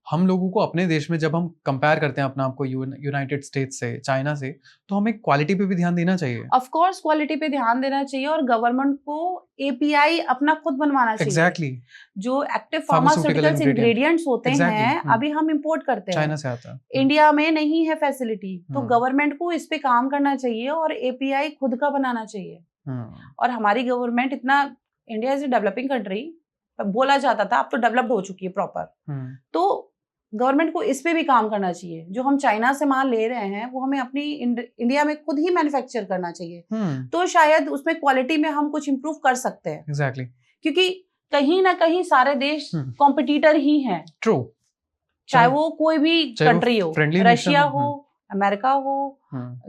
हम लोगों को अपने देश में जब हम कंपेयर करते हैं अपना आपको यूनाइटेड स्टेट्स से, चाइना से, तो हमें क्वालिटी पे भी ध्यान देना चाहिए। ऑफ कोर्स क्वालिटी पे ध्यान देना चाहिए और गवर्नमेंट को एपीआई अपना खुद बनवाना चाहिए। एग्जैक्टली, जो एक्टिव फार्मास्यूटिकल फार्मास्यूटिकल्स इंग्रेडिएंट्स होते Exactly, हैं अभी हम इंपोर्ट करते हैं, चाइना से आता है। इंडिया में नहीं है फैसिलिटी, तो हम्म। गवर्नमेंट को इस पे काम करना चाहिए और एपीआई खुद का बनाना चाहिए। और हमारी गवर्नमेंट इतना, India is a developing country बोला जाता था, अब तो डेवलप्ड हो चुकी है प्रॉपर, तो गवर्नमेंट को इस पे भी काम करना चाहिए। जो हम चाइना से माल ले रहे हैं वो हमें अपनी इंडिया में खुद ही मैन्युफैक्चर करना चाहिए, तो शायद उसमें क्वालिटी में हम कुछ इम्प्रूव कर सकते हैं। एग्जैक्टली, क्योंकि कहीं ना कहीं सारे देश कॉम्पिटिटर ही हैं, ट्रू, चाहे वो कोई भी कंट्री हो, रशिया हो, अमेरिका हो,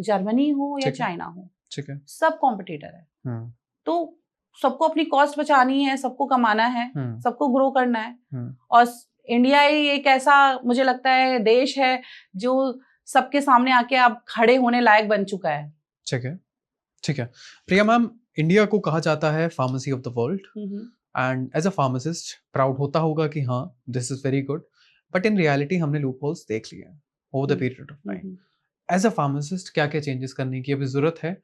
जर्मनी हो या चाइना हो, ठीक है, सब कॉम्पिटिटर है। तो सबको अपनी कॉस्ट बचानी है, सबको कमाना है, सबको ग्रो करना है। और इंडिया ही एक ऐसा मुझे लगता है देश है जो सबके सामने आके अब खड़े होने लायक बन चुका है। ठीक है, ठीक है। प्रिया मैम, इंडिया को कहा जाता है pharmacy of the world, and as a pharmacist proud होता होगा कि हाँ this is very good, but in reality हमने लूप होल्स देख लिए हैं over the period of time. As a pharmacist क्या क्या चेंजेस करने की अभी जरूरत है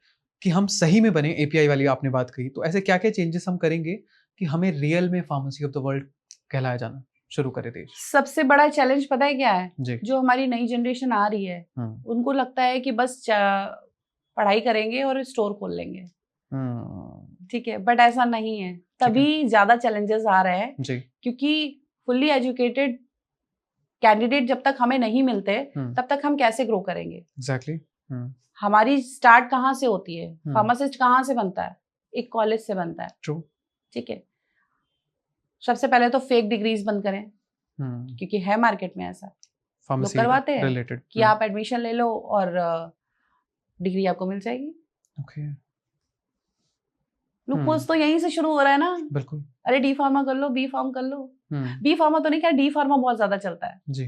कि हम सही में बने? एपीआई वाली आपने बात कही, तो ऐसे क्या क्या चेंजेस हम करेंगे कि हमें रियल में फार्मेसी ऑफ द वर्ल्ड कहलाया जाना शुरू करे देश? सबसे बड़ा चैलेंज पता है क्या है? जी। जो हमारी नई जनरेशन आ रही है उनको लगता है कि बस पढ़ाई करेंगे और स्टोर खोल लेंगे, ठीक है, बट ऐसा नहीं है। तभी ज्यादा चैलेंजेस आ रहे हैं जी, क्योंकि फुल्ली एजुकेटेड कैंडिडेट जब तक हमें नहीं मिलते तब तक हम कैसे ग्रो करेंगे? एग्जैक्टली। हमारी स्टार्ट कहाँ से होती है? फार्मासिस्ट कहाँ से बनता है? एक कॉलेज से बनता है। ट्रू, ठीक है, सबसे पहले तो फेक डिग्रीज बंद करें, क्योंकि है मार्केट में ऐसा, लोग करवाते हैं रिलेटेड कि आप एडमिशन ले लो और डिग्री आपको मिल जाएगी। ओके, लूपहोल्स तो यहीं से शुरू हो रहा है ना। बिल्कुल। अरे डी फार्मा कर लो, बी फार्म कर लो, बी फार्मा तो नहीं, क्या डी फार्मा बहुत ज्यादा चलता है जी।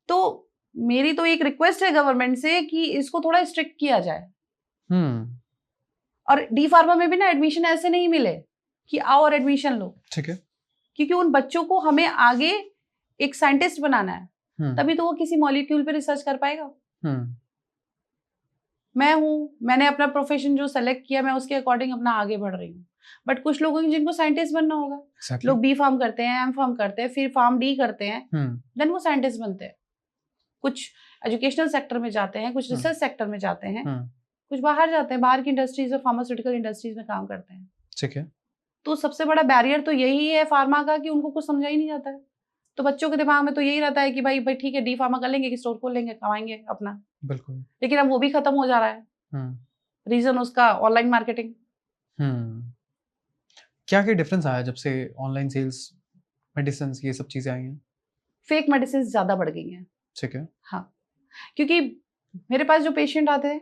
तो मेरी तो एक रिक्वेस्ट है गवर्नमेंट से कि इसको थोड़ा स्ट्रिक्ट किया जाए। और डी फार्मा में भी ना एडमिशन ऐसे नहीं मिले कि आओ और एडमिशन लो, ठीक है, क्योंकि उन बच्चों को हमें आगे एक साइंटिस्ट बनाना है, तभी तो वो किसी मॉलिक्यूल पे रिसर्च कर पाएगा। मैंने अपना प्रोफेशन जो सेलेक्ट किया, मैं उसके अकॉर्डिंग अपना आगे बढ़ रही हूँ। बट कुछ लोगों जिनको साइंटिस्ट बनना होगा, लोग बी फार्म करते हैं, एम फार्म करते हैं, फिर फार्म डी करते हैं, देन वो साइंटिस्ट बनते हैं। कुछ एजुकेशनल सेक्टर में जाते हैं, कुछ रिसर्च सेक्टर में जाते हैं, कुछ बाहर जाते हैं, बाहर की इंडस्ट्रीज और फार्मास्यूटिकल इंडस्ट्रीज में काम करते हैं। ठीक है, तो सबसे बड़ा बैरियर तो यही है फार्मा का कि उनको कुछ समझा ही नहीं जाता है। तो बच्चों के दिमाग में तो यही रहता है कि भाई ठीक है, डी फार्मा कर लेंगे कि स्टोर खोल लेंगे, कमाएंगे अपना। बिल्कुल। लेकिन अब वो भी खत्म हो जा रहा है। रीजन उसका ऑनलाइन मार्केटिंग। क्या क्या डिफरेंस आया जब से ऑनलाइन सेल्स, मेडिसिन, ये सब चीजें आई हैं? फेक मेडिसिन ज्यादा बढ़ गई हैं। ठीक है। हाँ, क्योंकि मेरे पास जो पेशेंट आते हैं,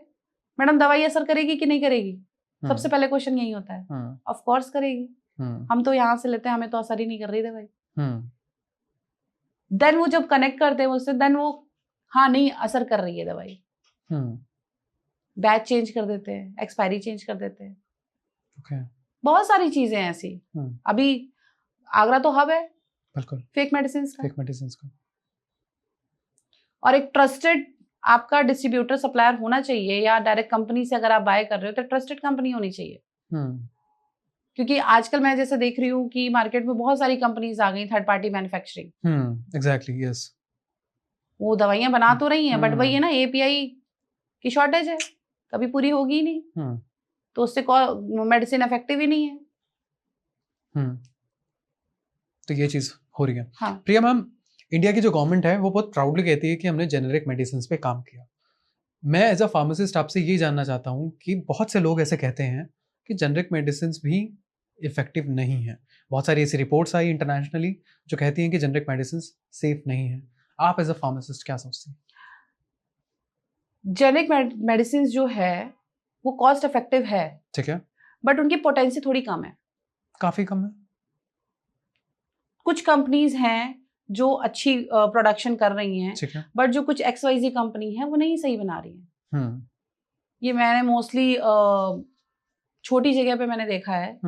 मैडम दवाई असर करेगी कि नहीं करेगी, सबसे पहले क्वेश्चन यही होता है। ऑफ कोर्स करेगी, हम तो यहाँ से लेते हैं, हमें तो असर ही नहीं कर रही दवाई। देन वो जब कनेक्ट करते हैं मुझसे, देन वो हाँ नहीं असर कर रही है दवाई, बैच चेंज कर देते हैं, एक्सपायरी चेंज कर देते हैं। okay. बहुत सारी चीजें ऐसी। अभी आगरा तो हब है बिल्कुल फेक मेडिसिन का। और एक ट्रस्टेड आपका डिस्ट्रीब्यूटर सप्लायर होना चाहिए, या डायरेक्ट कंपनी से अगर आप बाय कर रहे हो तो ट्रस्टेड कंपनी होनी चाहिए। क्योंकि आजकल मैं जैसे देख रही हूँ कि मार्केट में बहुत सारी कंपनीज आ गई third party manufacturing. Exactly, yes. वो दवाइयां बना तो रही हैं, बट वही है ना, एपीआई की शॉर्टेज है, कभी पूरी होगी ही नहीं। तो उससे मेडिसिन इफेक्टिव ही नहीं है। तो ये चीज हो रही है। हाँ। प्रिया मैम, इंडिया की जो गवर्नमेंट है वो बहुत प्राउडली कहती है कि हमने जेनेरिक मेडिसिन पे काम किया। मैं एज अ फार्मासिस्ट आपसे ये जानना चाहता हूँ कि बहुत से लोग ऐसे कहते हैं कि जेनेरिक मेडिसिन भी इफेक्टिव नहीं है। बहुत सारी ऐसी रिपोर्ट्स आई इंटरनेशनली जो कहती हैं कि जेनेरिक मेडिसिन सेफ नहीं है। आप एज अ फार्मासिस्ट क्या सोचते हैं? जेनेरिक मेडिसिन जो है वो कॉस्ट इफेक्टिव है, ठीक है, बट उनकी पोटेंसी थोड़ी कम है, काफी कम है। कुछ कंपनीज हैं जो अच्छी प्रोडक्शन कर रही हैं, बट जो कुछ XYZ कंपनी है वो नहीं सही बना रही है। ये मैंने मोस्टली छोटी जगह पे मैंने देखा है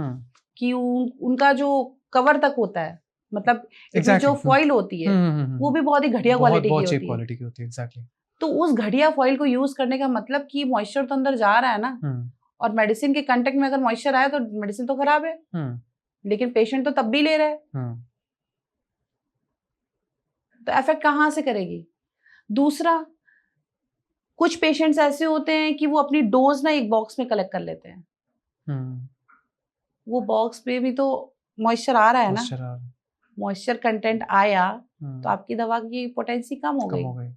कि उनका जो कवर तक होता है मतलब इसमें Exactly. जो फॉइल होती है वो भी बहुत ही घटिया क्वालिटी की बहुत चीप होती है। क्वालिटी की होती है। एग्जैक्टली। तो उस घटिया फॉइल को यूज करने का मतलब कि मॉइस्चर तो अंदर जा रहा है ना, और मेडिसिन के कंटेक्ट में अगर मॉइस्चर आया तो मेडिसिन तो खराब है, लेकिन पेशेंट तो तब भी ले रहा है, तो इफेक्ट कहाँ से करेगी। दूसरा, कुछ पेशेंट्स ऐसे होते हैं कि वो अपनी डोज ना एक बॉक्स में कलेक्ट कर लेते हैं। वो बॉक्स में भी तो मॉइस्चर आ रहा है ना, मॉइस्चर कंटेंट आया तो आपकी दवा की पोटेंसी कम हो गई।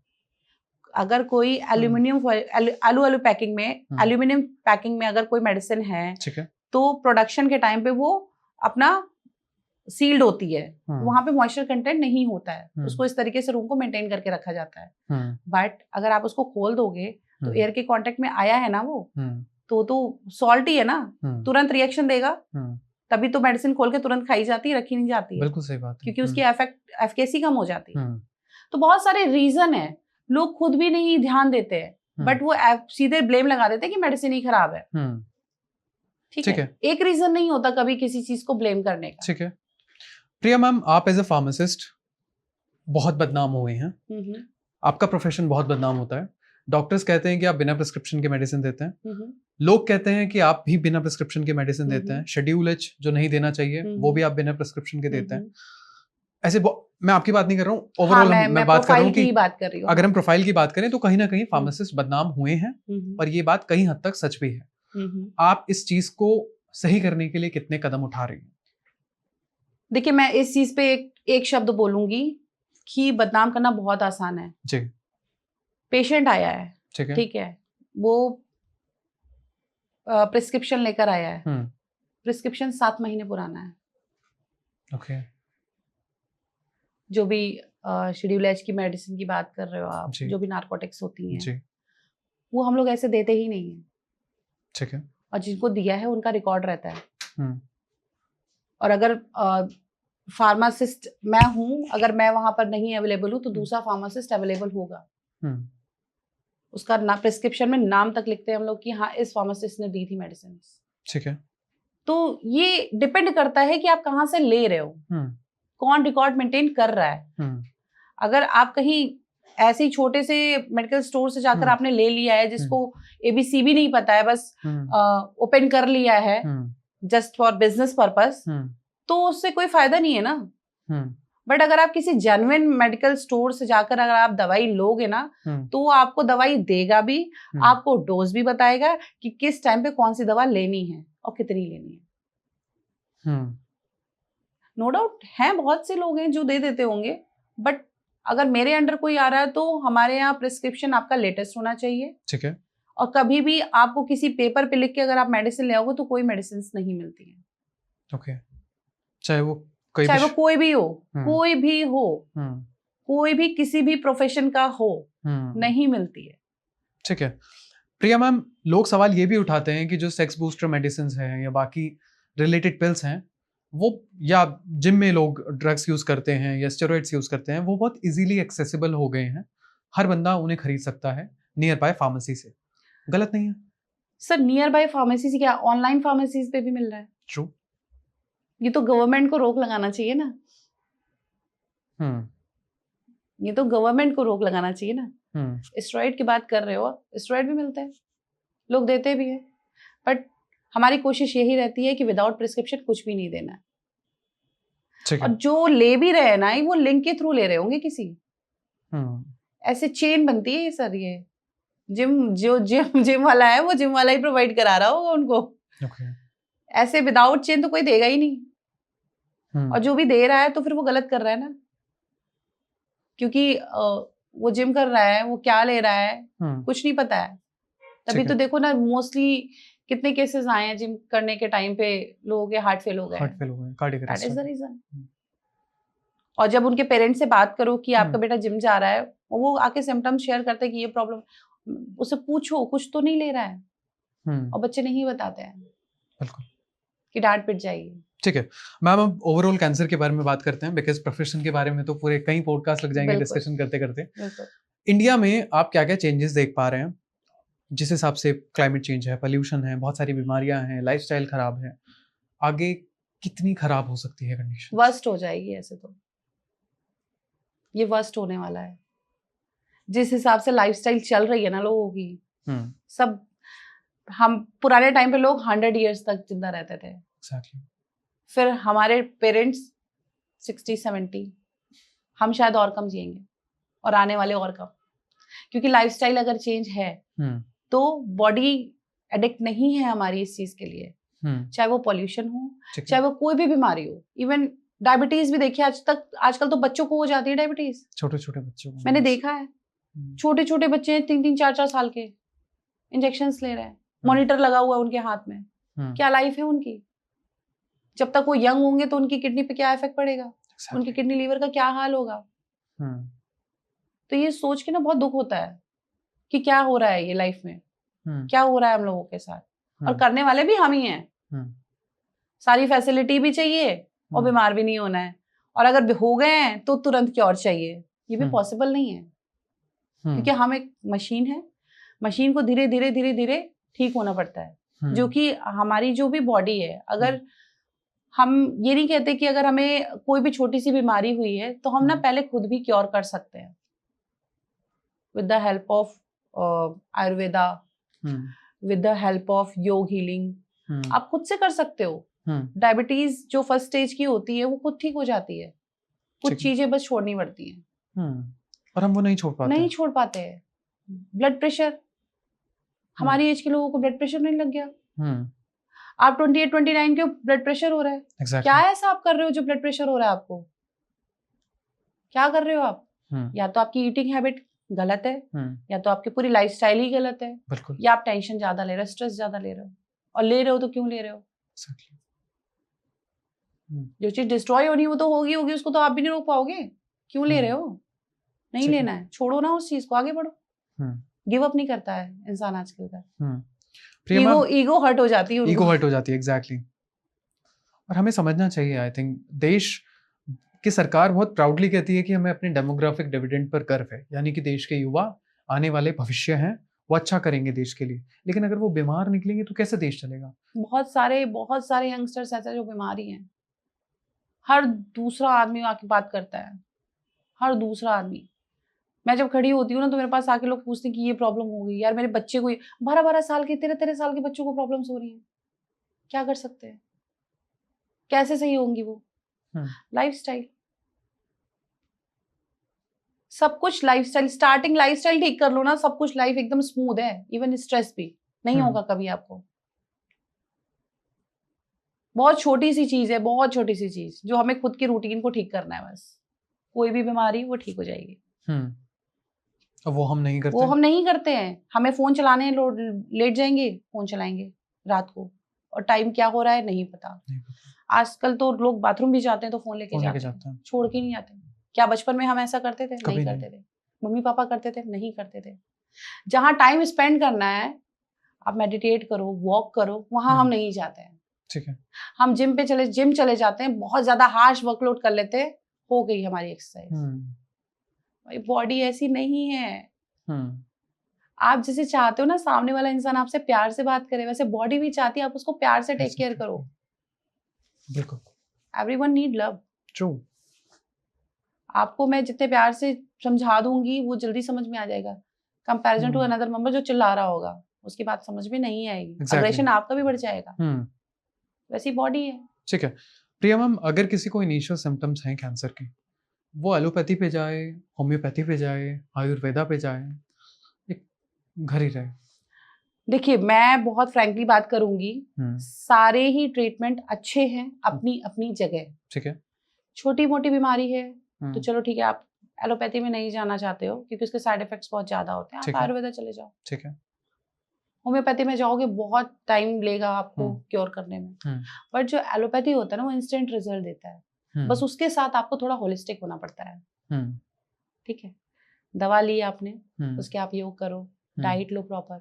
अगर कोई एल्यूमिनियम आलू पैकिंग में, एल्यूमिनियम पैकिंग में अगर कोई मेडिसिन है, तो प्रोडक्शन के टाइम पे वो अपना सील्ड होती है, वहां पे मॉइस्चर कंटेंट नहीं होता है, उसको इस तरीके से रूम को मेंटेन करके रखा जाता है। बट अगर आप उसको खोल दोगे तो एयर के कांटेक्ट में आया है ना वो, तो सॉल्ट ही है ना, तुरंत रिएक्शन देगा, तभी तो मेडिसिन खोल के तुरंत खाई जाती है, रखी नहीं जाती है। बिल्कुल सही बात है। क्योंकि उसकी एफिकेसी कम हो जाती है। तो बहुत सारे रीजन है, लोग खुद भी नहीं ध्यान देते हैं, बट वो सीधे ब्लेम लगा देते हैं कि मेडिसिन ही खराब है। ठीक है, एक रीजन नहीं होता कभी किसी चीज को ब्लेम करने का। ठीक है। प्रिया मैम, आप एज ए फार्मासिस्ट बहुत बदनाम हुए हैं, आपका प्रोफेशन बहुत बदनाम होता है। डॉक्टर्स कहते हैं कि आप बिना प्रिस्क्रिप्शन के मेडिसिन देते हैं, लोग कहते हैं कि आप भी बिना प्रिस्क्रिप्शन के मेडिसिन देते हैं, शेड्यूल एच जो नहीं देना चाहिए वो भी आप बिना प्रिस्क्रिप्शन के देते हैं। ऐसे मैं आपकी बात नहीं कर रहा हूँ, ओवरऑल मैं बात कर रहा हूँ कि अगर हम प्रोफाइल की बात करें तो कहीं ना कहीं फार्मासिस्ट बदनाम हुए हैं, और ये बात कहीं हद तक सच भी है। आप इस चीज को सही करने के लिए कितने कदम उठा रही हैं? देखिए, मैं इस चीज पे एक शब्द बोलूंगी कि बदनाम करना बहुत आसान है जी। पेशेंट आया है, ठीक है, वो प्रिस्क्रिप्शन लेकर आया है, प्रिस्क्रिप्शन 7 महीने पुराना है। ओके। जो भी शेड्यूल एच की मेडिसिन की बात कर रहे हो आप, जो भी नार्कोटिक्स होती हैं, वो हम लोग ऐसे देते ही नहीं है। ठीक है। और जिनको दिया है उनका रिकॉर्ड रहता है। और अगर फार्मासिस्ट मैं हूं, अगर मैं वहां पर नहीं अवेलेबल हूं तो दूसरा फार्मासिस्ट अवेलेबल होगा। उसका ना प्रिस्क्रिप्शन में नाम तक लिखते हैं हम लोग कि हाँ, इस फार्मासिस्ट ने दी थी मेडिसिन। ठीक है। तो ये डिपेंड करता है कि आप कहाँ से ले रहे हो, कौन रिकॉर्ड मेंटेन कर रहा है। अगर आप कहीं ऐसे ही छोटे से मेडिकल स्टोर से जाकर आपने ले लिया है, जिसको एबीसी भी नहीं पता है, बस ओपन कर लिया है जस्ट फॉर बिजनेस पर्पस, तो उससे कोई फायदा नहीं है ना। बट अगर आप किसी जेन्युइन मेडिकल स्टोर से जाकर अगर आप दवाई लोगे ना, तो वो आपको दवाई देगा भी, आपको डोज भी बताएगा कि किस टाइम पे कौन सी दवा लेनी है और कितनी लेनी है। नो डाउट है, बहुत से लोग हैं जो दे देते होंगे, बट अगर मेरे अंडर कोई आ रहा है तो हमारे यहाँ प्रिस्क्रिप्शन आपका लेटेस्ट होना चाहिए। ठीक है। और कभी भी आपको किसी पेपर पे लिख के अगर आप मेडिसिन ले आओगे तो कोई मेडिसिन नहीं मिलती है। ओके। चाहे वो कोई भी हो, कोई भी हो, कोई भी किसी भी प्रोफेशन का हो, नहीं मिलती है। ठीक है। प्रिया मैम, लोग सवाल ये भी उठाते हैं कि जो सेक्स बूस्टर मेडिसिन हैं या बाकी रिलेटेड पिल्स हैं, वो या जिम में लोग ड्रग्स यूज करते हैं या स्टेरॉइड्स यूज करते हैं, वो बहुत इजीली एक्सेसिबल हो गए हैं, हर बंदा उन्हें खरीद सकता है नियर बाय फार्मेसी से। गलत नहीं है सर? नियर बाय फार्मेसी से क्या, ऑनलाइन फार्मेसीज पे भी मिल रहा है। ट्रू। ये तो गवर्नमेंट को रोक लगाना चाहिए ना। ये तो गवर्नमेंट को रोक लगाना चाहिए ना। स्टेरॉइड की बात कर रहे हो, स्टेरॉइड भी मिलते हैं, लोग देते भी हैं, बट हमारी कोशिश यही रहती है कि विदाउट प्रिस्क्रिप्शन कुछ भी नहीं देना है। और जो ले भी रहे हैं ना, वो लिंक के थ्रू ले रहे होंगे किसी, ऐसे चेन बनती है ये सर। ये जिम वाला है, वो जिम वाला ही प्रोवाइड करा रहा होगा उनको। ऐसे विदाउट चेन तो कोई देगा ही नहीं। और जो भी दे रहा है तो फिर वो गलत कर रहा है ना, क्योंकि वो जिम कर रहा है, वो क्या ले रहा है कुछ नहीं पता है। तभी तो देखो ना, मोस्टली कितने केसेस आए हैं जिम करने के टाइम पे लोगों के हार्ट फेल हो गए, cardiac arrest. That is the reason. और जब उनके पेरेंट्स से बात करो कि आपका बेटा जिम जा रहा है, वो आके सिम्टम्स शेयर करते हैं कि ये प्रॉब्लम, उससे पूछो कुछ तो नहीं ले रहा है, और बच्चे नहीं बताते हैं। बिल्कुल, कि डांट पिट जाएगी। ठीक है मैम, अब ओवरऑल कैंसर के बारे में बात करते हैं, बिकॉज प्रोफेशन के बारे में तो पूरे कई पॉडकास्ट लग जाएंगे डिस्कशन करते करते। इंडिया में आप क्या क्या चेंजेस देख पा रहे हैं, जिस हिसाब से क्लाइमेट चेंज है, पोल्यूशन है, बहुत सारी बीमारियां हैं, लाइफस्टाइल खराब है, आगे कितनी खराब हो सकती है कंडीशन? वर्स्ट हो जाएगी ऐसे तो, ये वर्स्ट होने वाला है। जिस हिसाब से लाइफस्टाइल चल रही है ना लोगों की, सब, हम पुराने टाइम पे लोग 100 ईयर्स तक जिंदा रहते थे। Exactly. फिर हमारे पेरेंट्स 60-70, हम शायद और कम जिएंगे और आने वाले और कम, क्योंकि लाइफस्टाइल अगर चेंज है तो बॉडी एडिक्ट नहीं है हमारी इस चीज के लिए, चाहे वो पॉल्यूशन हो, चाहे वो कोई भी बीमारी हो। इवन डायबिटीज भी देखिए, आजकल तो बच्चों को हो जाती है डायबिटीज, छोटे छोटे बच्चों को मैंने देखा है। छोटे छोटे बच्चे 3-3, 4-4 साल के इंजेक्शंस ले रहे हैं, मॉनिटर लगा हुआ है उनके हाथ में। क्या लाइफ है उनकी? जब तक वो यंग होंगे तो उनकी किडनी पे क्या इफेक्ट पड़ेगा, उनकी किडनी लीवर का क्या हाल होगा। तो ये सोच के ना बहुत दुख होता है कि क्या हो रहा है ये लाइफ में, क्या हो रहा है हम लोगों के साथ, और करने वाले भी हम ही हैं। सारी फैसिलिटी भी चाहिए और बीमार भी नहीं होना है, और अगर हो गए हैं तो तुरंत क्योर चाहिए, ये भी पॉसिबल नहीं है। क्योंकि हम एक मशीन है, मशीन को धीरे धीरे धीरे धीरे ठीक होना पड़ता है। जो कि हमारी जो भी बॉडी है, अगर हम ये नहीं कहते कि अगर हमें कोई भी छोटी सी बीमारी हुई है तो हम ना पहले खुद भी क्योर कर सकते हैं with the help of Ayurveda, with the help of योग हीलिंग। आप खुद से कर सकते हो। डायबिटीज जो फर्स्ट स्टेज की होती है वो खुद ठीक हो जाती है, कुछ चीजें बस छोड़नी पड़ती हैं। और हम वो नहीं छोड़ पाते हैं। ब्लड प्रेशर, हमारी एज के लोगों को ब्लड प्रेशर नहीं लग गया। आप 28-29 के ब्लड प्रेशर हो रहा है। exactly. क्या ऐसा आप कर रहे हो जो ब्लड प्रेशर हो रहा है आपको? क्या कर रहे हो आप? या तो आपकी ईटिंग हैबिट गलत है, या तो आपकी पूरी लाइफस्टाइल ही गलत है, या आप टेंशन ज्यादा ले रहे हो, स्ट्रेस ज्यादा ले रहे हो। और ले रहे हो तो क्यों ले रहे हो? exactly. जो चीज डिस्ट्रॉय होनी वो तो होगी, उसको तो आप भी नहीं रोक पाओगे। क्यों ले रहे हो? नहीं लेना है, छोड़ो ना उस चीज को, आगे बढ़ो। गिव अप नहीं करता है इंसान आजकल का। ईगो हर्ट हो जाती है एग्जैक्टली। और हमें समझना चाहिए, आई थिंक देश की सरकार बहुत प्राउडली कहती है कि हमें अपने डेमोग्राफिक डिविडेंड पर गर्व है, यानी कि देश के युवा आने वाले भविष्य हैं, वो अच्छा करेंगे देश के लिए। लेकिन अगर वो बीमार निकलेंगे तो कैसे देश चलेगा? बहुत सारे यंगस्टर्स ऐसे जो बीमार ही हैं। हर दूसरा आदमी आके बात करता है, हर दूसरा आदमी। मैं जब खड़ी होती हूँ ना तो मेरे पास आके लोग पूछते हैं कि ये प्रॉब्लम हो गई यार, मेरे बच्चे को 12-12 साल के 13-13 साल के बच्चों को प्रॉब्लम्स हो रही हैं। क्या कर सकते हैं? कैसे सही होंगी वो? लाइफस्टाइल, सब कुछ लाइफस्टाइल, स्टार्टिंग लाइफस्टाइल ठीक कर लो ना, सब कुछ लाइफ एकदम स्मूथ है। इवन स्ट्रेस भी नहीं होगा कभी आपको। बहुत छोटी सी चीज है, बहुत छोटी सी चीज जो हमें खुद की रूटीन को ठीक करना है, बस कोई भी बीमारी वो ठीक हो जाएगी। वो हम नहीं करते हैं। हमें फोन चलाने लेट जाएंगे, फोन चलाएंगे रात को, और टाइम क्या हो रहा है नहीं पता। आजकल तो लोग बाथरूम भी जाते हैं तो फोन लेके जाते हैं, छोड़ के नहीं आते। क्या बचपन में हम ऐसा करते थे? नहीं करते थे। मम्मी पापा करते थे? नहीं करते थे। जहाँ टाइम स्पेंड करना है, आप मेडिटेट करो, वॉक करो, वहां हम नहीं जाते हैं। ठीक है। हम जिम चले जाते हैं, बहुत ज्यादा हार्श वर्कलोड कर लेते हैं, हो गई हमारी एक्सरसाइज। बॉडी ऐसी नहीं है। आप जैसे चाहते हो ना सामने वाला इंसान आपसे प्यार से बात करे, वैसे बॉडी भी चाहती है आप उसको प्यार से टेक केयर करो। बिल्कुल। Everyone need love. ट्रू। आपको मैं जितने प्यार से समझा दूंगी वो जल्दी समझ में आ जाएगा, कंपैरिजन टू अनदर मेंबर जो चिल्ला रहा होगा उसकी बात समझ में नहीं आएगी। अग्रेशन आपका भी बढ़ जाएगा। वैसी बॉडी है। ठीक है प्रिया मैम, अगर किसी को इनिशियल सिम्टम्स हैं कैंसर के, वो एलोपैथी पे जाए, होम्योपैथी पे जाए, आयुर्वेदा पे जाए, घर ही रहे? देखिए, मैं बहुत फ्रैंकली बात करूंगी, सारे ही ट्रीटमेंट अच्छे हैं अपनी अपनी जगह। ठीक है। छोटी मोटी बीमारी है तो चलो ठीक है, आप एलोपैथी में नहीं जाना चाहते हो क्योंकि उसके साइड इफेक्ट्स बहुत ज्यादा होते हैं, आप आयुर्वेदा चले जाओ। ठीक है। होम्योपैथी में जाओगे बहुत टाइम लेगा आपको क्योर करने में, बट जो एलोपैथी होता है ना वो इंस्टेंट रिजल्ट देता है। बस उसके साथ आपको थोड़ा होलिस्टिक होना पड़ता है। ठीक है। दवा ली आपने, उसके आप योग करो, डाइट लो प्रॉपर।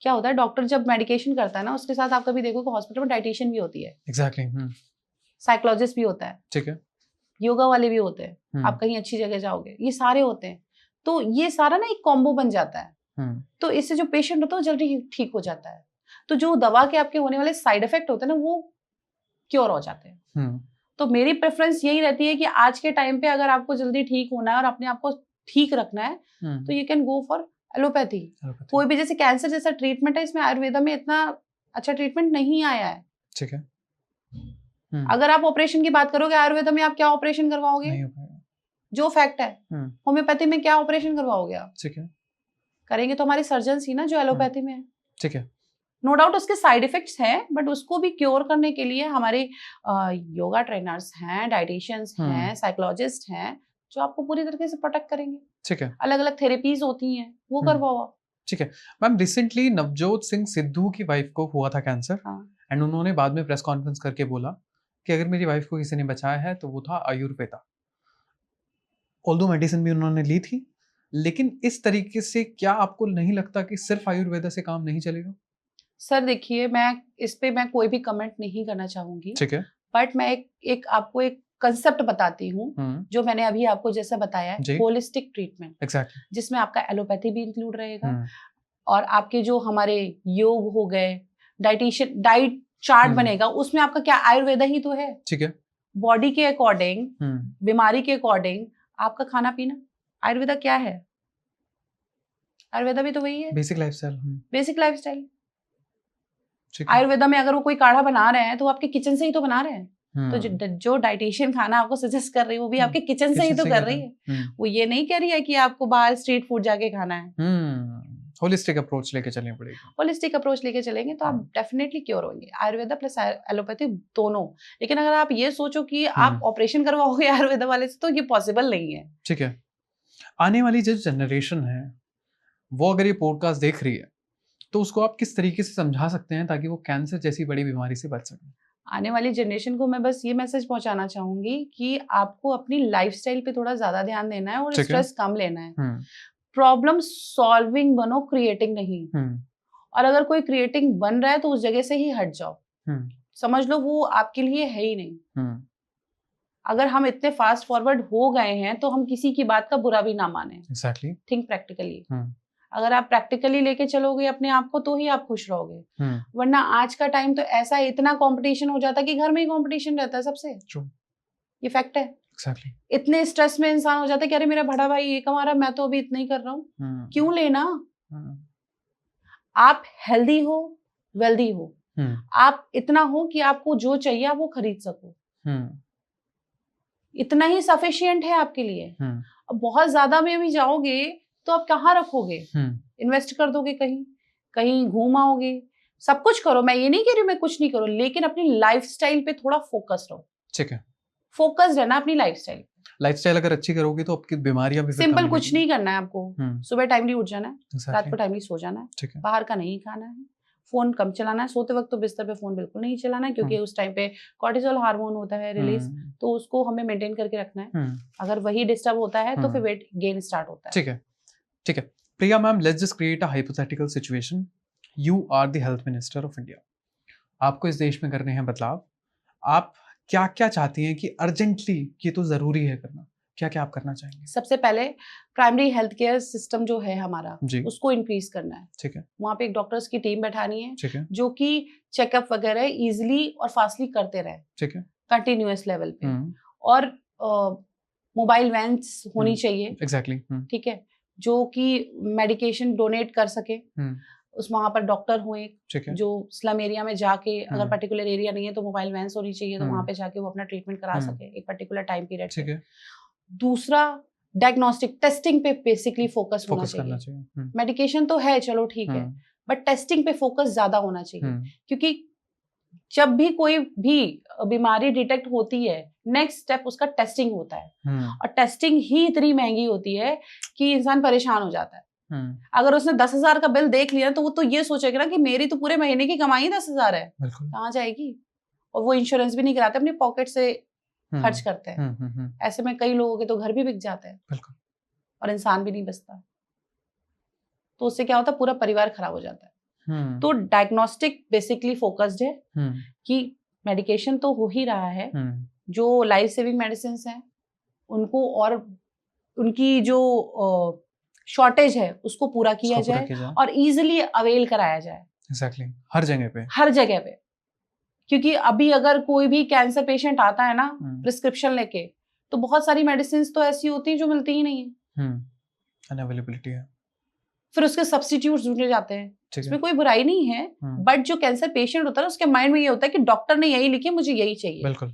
क्या होता है, डॉक्टर जब मेडिकेशन करता है ना उसके साथ आप कभी देखो कि हॉस्पिटल में डाइटिशियन भी होती है। एग्जैक्टली। साइकोलॉजिस्ट भी होता है। ठीक है। योगा वाले भी होते हैं। आप कहीं अच्छी जगह जाओगे, ये सारे होते हैं। तो ये सारा ना एक कॉम्बो बन जाता है। तो इससे जो पेशेंट होता है वो जल्दी ठीक हो जाता है। तो जो दवा के आपके होने वाले साइड इफेक्ट होते हैं ना वो क्योर हो जाते हैं। हम्म, तो मेरी प्रेफरेंस यही रहती है कि आज के टाइम पे अगर आपको जल्दी ठीक होना है और अपने आप को ठीक रखना है तो you can go for allopathy. कोई भी जैसे कैंसर जैसा ट्रीटमेंट है, इसमें आयुर्वेदा में इतना अच्छा ट्रीटमेंट नहीं आया है। ठीक है। अगर आप ऑपरेशन की बात करोगे आयुर्वेदा में, आप क्या ऑपरेशन करवाओगे? नहीं हो पाएगा। जो फैक्ट है। होम्योपैथी में क्या ऑपरेशन करवाओगे आप? ठीक है। करेंगे तो हमारे सर्जन ही ना, जो एलोपैथी में है। ठीक है। नो डाउट उसके साइड इफेक्ट्स हैं, बट उसको भी क्योर करने के लिए हमारे योगा ट्रेनर्स हैं, डाइटिशियंस हैं, साइकोलॉजिस्ट हैं, जो आपको पूरी तरीके से प्रोटेक्ट करेंगे। ठीक है। अलग अलग थेरेपीज होती हैं, वो करवाओ आप। ठीक है मैम, रिसेंटली नवजोत सिंह सिद्धू की वाइफ को हुआ था कैंसर, एंड उन्होंने बाद में प्रेस कॉन्फ्रेंस करके बोला कि अगर मेरी वाइफ को किसी ने बचाया है तो वो था आयुर्वेदा। ऑल्दो मेडिसिन भी उन्होंने ली थी, लेकिन इस तरीके से क्या आपको नहीं लगता कि सिर्फ आयुर्वेदा से काम नहीं चलेगा? सर देखिए, मैं इस पे मैं कोई भी कमेंट नहीं करना चाहूंगी। ठीक है। बट मैं एक आपको एक कंसेप्ट बताती हूँ, जो मैंने अभी आपको जैसा बताया है, होलिस्टिक ट्रीटमेंट। एग्जैक्टली। जिसमें आपका एलोपैथी भी इंक्लूड रहेगा, और आपके जो हमारे योग हो गए, डाइटिशियन डाइट चार्ट बनेगा, उसमें आपका क्या आयुर्वेदा ही तो है। ठीक है। बॉडी के अकॉर्डिंग, बीमारी के अकॉर्डिंग आपका खाना पीना, आयुर्वेदा क्या है? आयुर्वेदा भी तो वही है, basic lifestyle. Basic lifestyle. Ayurveda में अगर वो कोई काढ़ा बना रहे हैं तो आपके किचन से ही तो बना रहे हैं। तो जो डाइटिशियन खाना आपको सजेस्ट कर रही है वो भी आपके किचन से ही तो कर रही है। वो ये नहीं कह रही है कि आपको बाहर स्ट्रीट फूड जाके खाना है। होलिस्टिक अप्रोच लेके चलनी पड़ेगी। होलिस्टिक अप्रोच लेके चलेंगे तो आप डेफिनेटली क्योर होंगे, आयुर्वेदा प्लस एलोपैथी दोनों। लेकिन अगर आप ये सोचो कि आप ऑपरेशन करवाओगे आयुर्वेदा वाले से, तो ये पॉसिबल नहीं है। ठीक है। आने वाली जो जनरेशन है वो अगर ये पॉडकास्ट देख रही है तो उसको आप किस तरीके से समझा सकते हैं ताकि वो कैंसर जैसी बड़ी बीमारी से बच सके? आने वाली जनरेशन को मैं बस ये मैसेज पहुंचाना चाहूंगी कि आपको अपनी लाइफस्टाइल पे थोड़ा ज्यादा ध्यान देना है और स्ट्रेस कम लेना है। प्रॉब्लम सॉल्विंग बनो, क्रिएटिंग नहीं। और अगर कोई क्रिएटिंग बन रहा है तो उस जगह से ही हट जाओ। समझ लो वो आपके लिए है ही नहीं। अगर हम इतने फास्ट फॉरवर्ड हो गए हैं तो हम किसी की बात का बुरा भी ना माने। एग्जैक्टली। Think practically. अगर आप प्रैक्टिकली लेके चलोगे अपने आप को तो ही आप खुश रहोगे। वरना आज का टाइम तो ऐसा इतना कंपटीशन हो जाता है कि घर में ही कंपटीशन रहता है सबसे। ये फैक्ट है। Exactly. इतने स्ट्रेस में इंसान हो जाता है कि अरे मेरा बड़ा भाई ये कमा रहा है, मैं तो अभी इतना ही कर रहा हूँ। क्यों लेना? आप हेल्दी हो, वेल्दी हो, आप इतना हो कि आपको जो चाहिए आप वो खरीद सको। इतना ही सफिशिएंट है आपके लिए। अब बहुत ज्यादा में भी जाओगे तो आप कहाँ रखोगे? इन्वेस्ट कर दोगे कहीं, कहीं घूम आओगे, सब कुछ करो। मैं ये नहीं कह रही मैं कुछ नहीं करूँ, लेकिन अपनी लाइफस्टाइल पे थोड़ा फोकस रहो। ठीक है। फोकस रहना अपनी लाइफस्टाइल। लाइफस्टाइल अगर अच्छी करोगे तो आपकी बीमारियां भी सिंपल कुछ नहीं करना है आपको। सुबह टाइमली उठ जाना है, रात को टाइमली सो जाना है, बाहर का नहीं खाना है, फोन कम चलाना है, सोते वक्त तो बिस्तर पे फोन बिल्कुल नहीं चलाना है, क्योंकि उस टाइम पे कॉर्टिसोल हार्मोन होता है रिलीज, तो उसको हमें मेंटेन करके रखना है। अगर वही डिस्टर्ब होता है तो फिर वेट गेन स्टार्ट होता है। ठीक है। ठीक है Priya ma'am, let's just create a hypothetical situation. You are the health minister of India. आपको इस देश में करने हैं बदलाव। आप क्या क्या चाहती हैं कि अर्जेंटली ये तो जरूरी है करना, क्या क्या आप करना चाहेंगे? सबसे पहले प्राइमरी हेल्थ केयर सिस्टम जो है हमारा, उसको इंक्रीज करना है। ठीक है। वहाँ पे एक डॉक्टर्स की टीम बैठानी है, ठीक है, जो कि चेकअप वगैरह इजिली और फास्टली करते रहे। ठीक है, कंटिन्यूअस लेवल पे। और मोबाइल वैन्स होनी चाहिए। एग्जैक्टली। ठीक है, जो कि मेडिकेशन डोनेट कर सके। उस वहाँ पर डॉक्टर हो एक, जो स्लम एरिया में जाके, अगर पर्टिकुलर एरिया नहीं है तो मोबाइल वैन्स होनी चाहिए, तो वहाँ पे जाके वो अपना ट्रीटमेंट करा सके एक पर्टिकुलर टाइम पीरियड। ठीक है। दूसरा, डायग्नोस्टिक टेस्टिंग पे बेसिकली फोकस होना चाहिए। मेडिकेशन तो है, चलो ठीक है, बट टेस्टिंग पे फोकस ज्यादा होना चाहिए, क्योंकि जब भी कोई भी बीमारी डिटेक्ट होती है, नेक्स्ट स्टेप उसका टेस्टिंग होता है। और टेस्टिंग ही इतनी महंगी होती है कि इंसान परेशान हो जाता है। अगर उसने 10,000 का बिल देख लिया तो वो तो ये सोचेगा ना कि मेरी तो पूरे महीने की कमाई 10,000 है, कहाँ जाएगी? और वो इंश्योरेंस भी नहीं कराते, अपनी पॉकेट से खर्च करते हैं। ऐसे में कई लोगों के तो घर भी बिक जाते हैं और इंसान भी नहीं बचता। तो उससे क्या होता है, पूरा परिवार खराब हो जाता है। तो डायग्नोस्टिक बेसिकली फोकस्ड है कि मेडिकेशन तो हो ही रहा है, जो लाइफ सेविंग मेडिसिन हैं उनको और उनकी जो शॉर्टेज है उसको पूरा किया जाए और इजीली अवेल कराया जाए। एग्जैक्टली। हर जगह पे, हर जगह पे। क्योंकि अभी अगर कोई भी कैंसर पेशेंट आता है ना हम्म, प्रिस्क्रिप्शन लेके, तो बहुत सारी मेडिसिन तो ऐसी होती हैं जो मिलती ही नहीं है, अनअवेलेबिलिटी है। फिर उसके सब्स्टिट्यूट ढूंढे जाते हैं। ठीक है। इसमें कोई बुराई नहीं है, बट जो कैंसर पेशेंट होता है उसके माइंड में ये होता है कि डॉक्टर ने यही लिखी, मुझे यही चाहिए। बिल्कुल।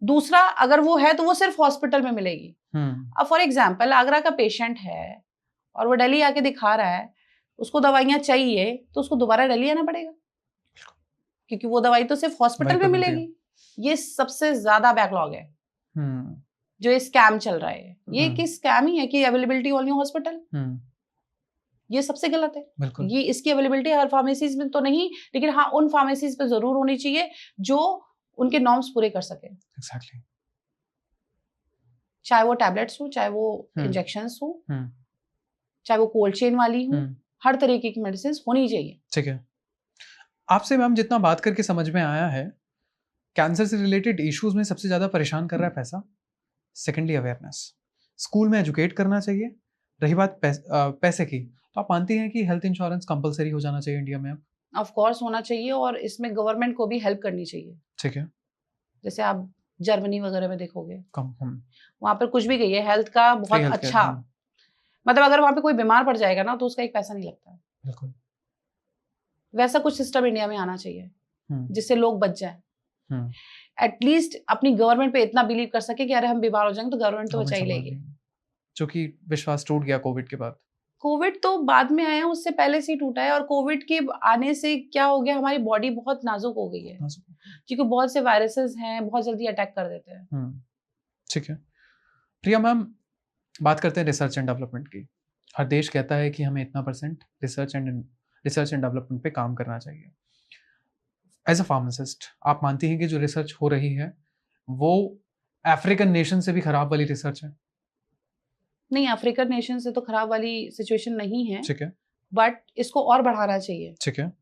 दूसरा अगर वो है तो वो सिर्फ हॉस्पिटल में मिलेगी। हम्म, अब फॉर एग्जाम्पल आगरा का पेशेंट है और वो दिल्ली आके दिखा रहा है, उसको दवाइयां चाहिए, तो उसको दोबारा दिल्ली आना पड़ेगा, क्योंकि वो दवाई तो सिर्फ हॉस्पिटल वहीं में पे मिलती है। मिलेगी। ये सबसे ज्यादा बैकलॉग है हम्म, जो ये स्कैम चल रहा है। ये हम्म, कि स्कैम ही है कि अवेलेबिलिटी ओनली हॉस्पिटल, हम्म, ये सबसे गलत है। बिल्कुल। ये इसकी अवेलेबिलिटी हर फार्मेसीज में तो नहीं, लेकिन हाँ उन फार्मेसीज पे जरूर होनी चाहिए जो उनके नॉर्म्स पूरे कर सके, एग्जैक्टली। चाहे वो टैबलेट्स हो, चाहे वो हम्म, इंजेक्शंस हो, हम्म, चाहे वो कोल्ड चेन वाली हो, हम्म, हर तरीके की मेडिसिन होनी चाहिए। ठीक है। आपसे मैम जितना बात करके समझ में आया है, कैंसर से रिलेटेड इश्यूज में सबसे ज्यादा परेशान कर रहा है पैसा, सेकेंडली अवेयरनेस। स्कूल में एजुकेट करना चाहिए। रही बात पैसे की, तो आप मानती हैं कि हेल्थ इंश्योरेंस कंपलसरी हो जाना चाहिए इंडिया में अब? ऑफ कोर्स होना चाहिए, और इसमें गवर्नमेंट को भी हेल्प करनी चाहिए। ठीक है। जैसे आप जर्मनी वगैरह में देखोगे, कम वहां पर कुछ भी गई है हेल्थ का फ्री बहुत हेल्थ केयर। अच्छा, मतलब अगर वहां पे कोई बीमार पड़ जाएगा ना तो उसका एक पैसा नहीं लगता। बिल्कुल। वैसा कुछ सिस्टम इंडिया में आना चाहिए हम्म, जिससे लोग बच जाएं। हम्म, एटलीस्ट अपनी गवर्नमेंट पे इतना बिलीव कर सके कि अरे हम बीमार हो जाएंगे तो गवर्नमेंट तो बचा ही गवर्नमेंट लेगी। संभाल रही है। जो कि विश्वास टूट गया कोविड के बाद। कोविड तो बाद में आया, उससे पहले से ही टूटा है, और कोविड के आने से क्या हो गया, हमारी बॉडी बहुत नाजुक हो गई है, क्योंकि बहुत से वायरसेस हैं, बहुत जल्दी अटैक कर देते हैं। ठीक है। प्रिया मैम, बात करते हैं रिसर्च एंड डेवलपमेंट की। हर देश कहता है कि हमें इतना परसेंट रिसर्च एंड डेवलपमेंट पे काम करना चाहिए। एज अ फार्मासिस्ट, आप मानती हैं कि जो रिसर्च हो रही है वो अफ्रीकन नेशन से भी खराब वाली रिसर्च है? नहीं, अफ्रीकन नेशन से तो खराब वाली सिचुएशन नहीं है, ठीक है। बट इसको और बढ़ाना चाहिए, ठीक है।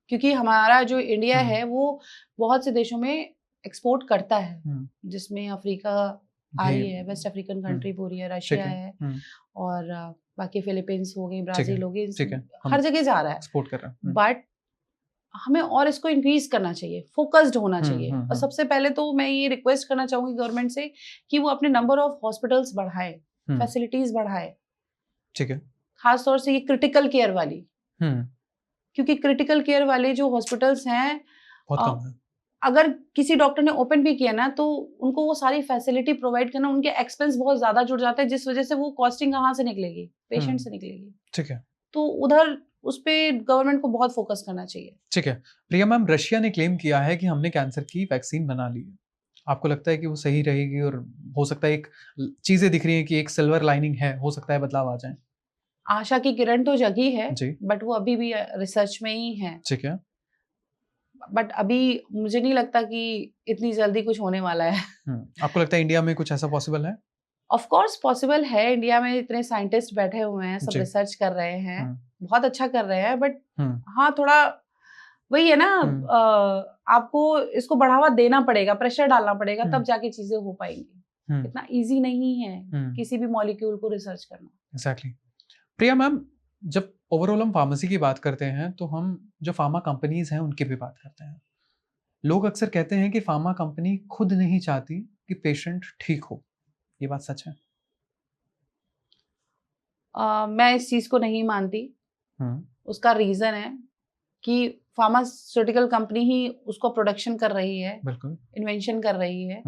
क्योंकि हमारा जो इंडिया हम्म, है वो बहुत से देशों में एक्सपोर्ट करता है, हम्म, जिसमें अफ्रीका आ भी। रही है, वेस्ट अफ्रीकन कंट्री पूरी है, ठीक रशिया है। है, और बाकी फिलीपींस हो गई, ठीक है। ब्राजील हो गई, ठीक है। हम हर जगह जा रहा है। एक्सपोर्ट कर रहे हैं। बट हमें और इसको इंक्रीज करना चाहिए, फोकस्ड होना हम्म, चाहिए। हम्म, और सबसे पहले तो मैं ये रिक्वेस्ट करना चाहूंगी गवर्नमेंट से कि वो अपने नंबर ऑफ हॉस्पिटल्स बढ़ाए, फैसिलिटीज बढ़ाए, ठीक है। खास तौर से ये क्रिटिकल केयर वाली, हम्म, क्योंकि क्रिटिकल केयर वाले जो हॉस्पिटल्स हैं, बहुत अ, कम है। अगर किसी डॉक्टर ने ओपन भी किया ना तो उनको वो सारी फैसिलिटी प्रोवाइड करना, उनके एक्सपेंस बहुत ज्यादा जुड़ जाते हैं, जिस वजह से वो कॉस्टिंग कहाँ से निकलेगी, पेशेंट से निकलेगी। ठीक है। तो उधर उस पे गवर्नमेंट को बहुत फोकस करना चाहिए। ठीक है। प्रिया मैम, रशिया ने क्लेम किया है कि हमने कैंसर की वैक्सीन बना ली है। आपको लगता है कि वो सही रहेगी? और हो सकता है एक चीजें दिख रही हैं कि एक सिल्वर लाइनिंग है, हो सकता है बदलाव आ जाए। आशा की किरण तो जगी है, जी। बट वो अभी भी रिसर्च में ही है। ठीक है। बट अभी मुझे नहीं लगता कि इतनी जल्दी कुछ होने वाला है। आपको लगता है इंडिया में कुछ ऐसा पॉसिबल है? ऑफ कोर्स पॉसिबल है, इंडिया में इतने साइंटिस्ट बैठे हुए हैं, सब जी। रिसर्च कर रहे हैं, हम्म, बहुत अच्छा कर रहे हैं, बट हम्म, हाँ थोड़ा वही है ना, आपको इसको बढ़ावा देना पड़ेगा, प्रेशर डालना पड़ेगा, तब जाके चीजें हो पाएंगी। इतना इजी नहीं है किसी भी मॉलिक्यूल को रिसर्च करना। एग्जैक्टली। प्रिया मैम, जब ओवरऑल हम फार्मेसी की बात करते हैं तो हम जो फार्मा कंपनीज हैं उनकी भी बात करते हैं। लोग अक्सर कहते हैं कि फार्मा कंपनी खुद नहीं चाहती कि पेशेंट ठीक हो। ये बात सच है? मैं इस चीज को नहीं मानती। उसका रीजन है कि फार्मास्यूटिकल कंपनी ही उसको प्रोडक्शन कर रही है, बिल्कुल। इन्वेंशन कर रही है,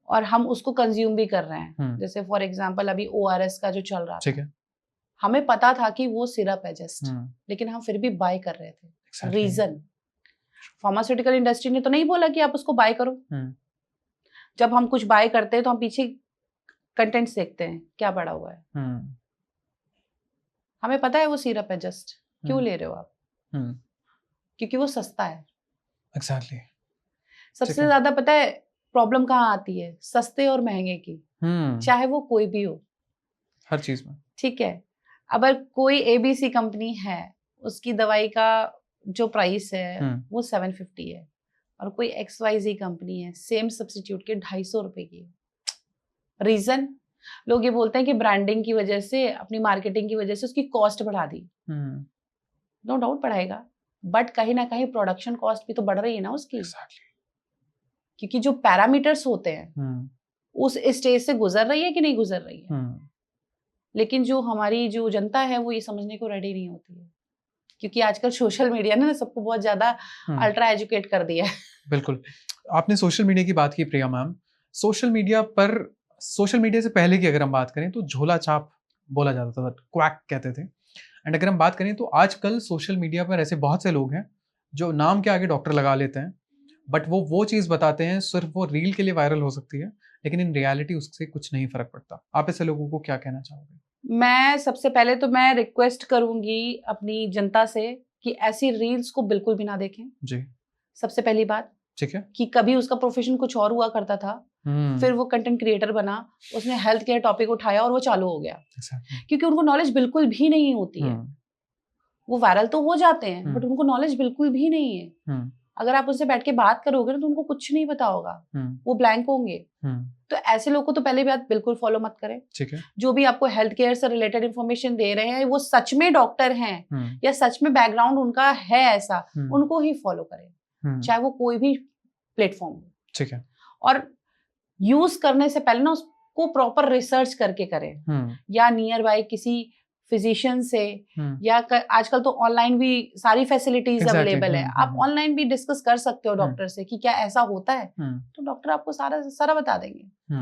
और हम उसको कंज्यूम भी कर रहे हैं। जैसे फॉर एग्जांपल अभी ORS का जो चल रहा ठीक था, है। हमें पता था कि वो सिरप है जस्ट, लेकिन हम फिर भी बाय कर रहे थे। Exactly. रीजन, फार्मास्यूटिकल इंडस्ट्री ने तो नहीं बोला कि आप उसको बाय करो। जब हम कुछ बाय करते हैं तो हम पीछे कंटेंट्स देखते हैं क्या पड़ा हुआ है। हमें पता है वो सिरप है जस्ट, क्यों ले रहे हो आप? क्योंकि वो सस्ता है। एग्जैक्टली। सबसे ज्यादा पता है प्रॉब्लम कहाँ आती है? सस्ते और महंगे की, चाहे वो कोई भी हो, हर चीज में। ठीक है। अगर कोई ABC कंपनी है, उसकी दवाई का जो प्राइस है वो 750 है, और कोई XYZ कंपनी है सेम सब्स्टिट्यूट के 250 रुपए की। रीजन, लोग ये बोलते हैं कि ब्रांडिंग की वजह से, अपनी मार्केटिंग की वजह से उसकी कॉस्ट बढ़ा दी। नो डाउट बढ़ाएगा, बट कहीं ना कहीं प्रोडक्शन कॉस्ट भी तो बढ़ रही है ना उसकी, Exactly. क्योंकि जो पैरामीटर्स होते हैं उस स्टेज से गुजर रही है कि नहीं गुजर रही है। लेकिन जो हमारी जो जनता है वो ये समझने को रेडी नहीं होती है, क्योंकि आजकल सोशल मीडिया ने सबको बहुत ज्यादा अल्ट्रा एजुकेट कर दिया है। बिल्कुल, आपने सोशल मीडिया की बात की प्रिया मैम। सोशल मीडिया से पहले की अगर हम बात करें तो झोला छाप बोला जाता था, क्वैक कहते थे। एंड अगर हम बात करें तो आजकल सोशल मीडिया पर ऐसे बहुत से लोग हैं जो नाम के आगे डॉक्टर लगा लेते हैं, बट वो चीज़ बताते हैं सिर्फ वो रील के लिए वायरल हो सकती है, लेकिन इन रियलिटी उससे कुछ नहीं फर्क पड़ता। आप ऐसे लोगों को क्या कहना चाहोगे? मैं सबसे पहले तो मैं रिक्वेस्ट करूंगी अपनी जनता से कि ऐसी रील्स को बिल्कुल भी ना देखें। जी, सबसे पहली बात, ठीक है। कि कभी उसका प्रोफेशन कुछ और हुआ करता था, फिर वो कंटेंट क्रिएटर बना, उसने हेल्थ केयर टॉपिक उठाया और वो चालू हो गया, क्योंकि उनको नॉलेज बिल्कुल भी नहीं होती है। वो वायरल तो हो जाते हैं बट उनको नॉलेज बिल्कुल भी नहीं है। अगर आप उनसे बैठ के बात करोगे ना तो उनको कुछ नहीं पता होगा, वो ब्लैंक होंगे। तो ऐसे लोगों को तो पहले बात बिल्कुल फॉलो मत करें। ठीक है। जो भी आपको हेल्थ केयर से रिलेटेड इंफॉर्मेशन दे रहे हैं वो सच में डॉक्टर हैं या सच में बैकग्राउंड उनका है ऐसा, उनको ही फॉलो करें, चाहे वो कोई भी प्लेटफॉर्म हो। ठीक है। और यूज करने से पहले ना उसको प्रॉपर रिसर्च करके करें, या नियर बाय किसी फिजिशियन से, या आजकल तो ऑनलाइन भी सारी फैसिलिटीज अवेलेबल है, आप ऑनलाइन भी डिस्कस कर सकते हो डॉक्टर से कि क्या ऐसा होता है, तो डॉक्टर आपको सारा बता देंगे।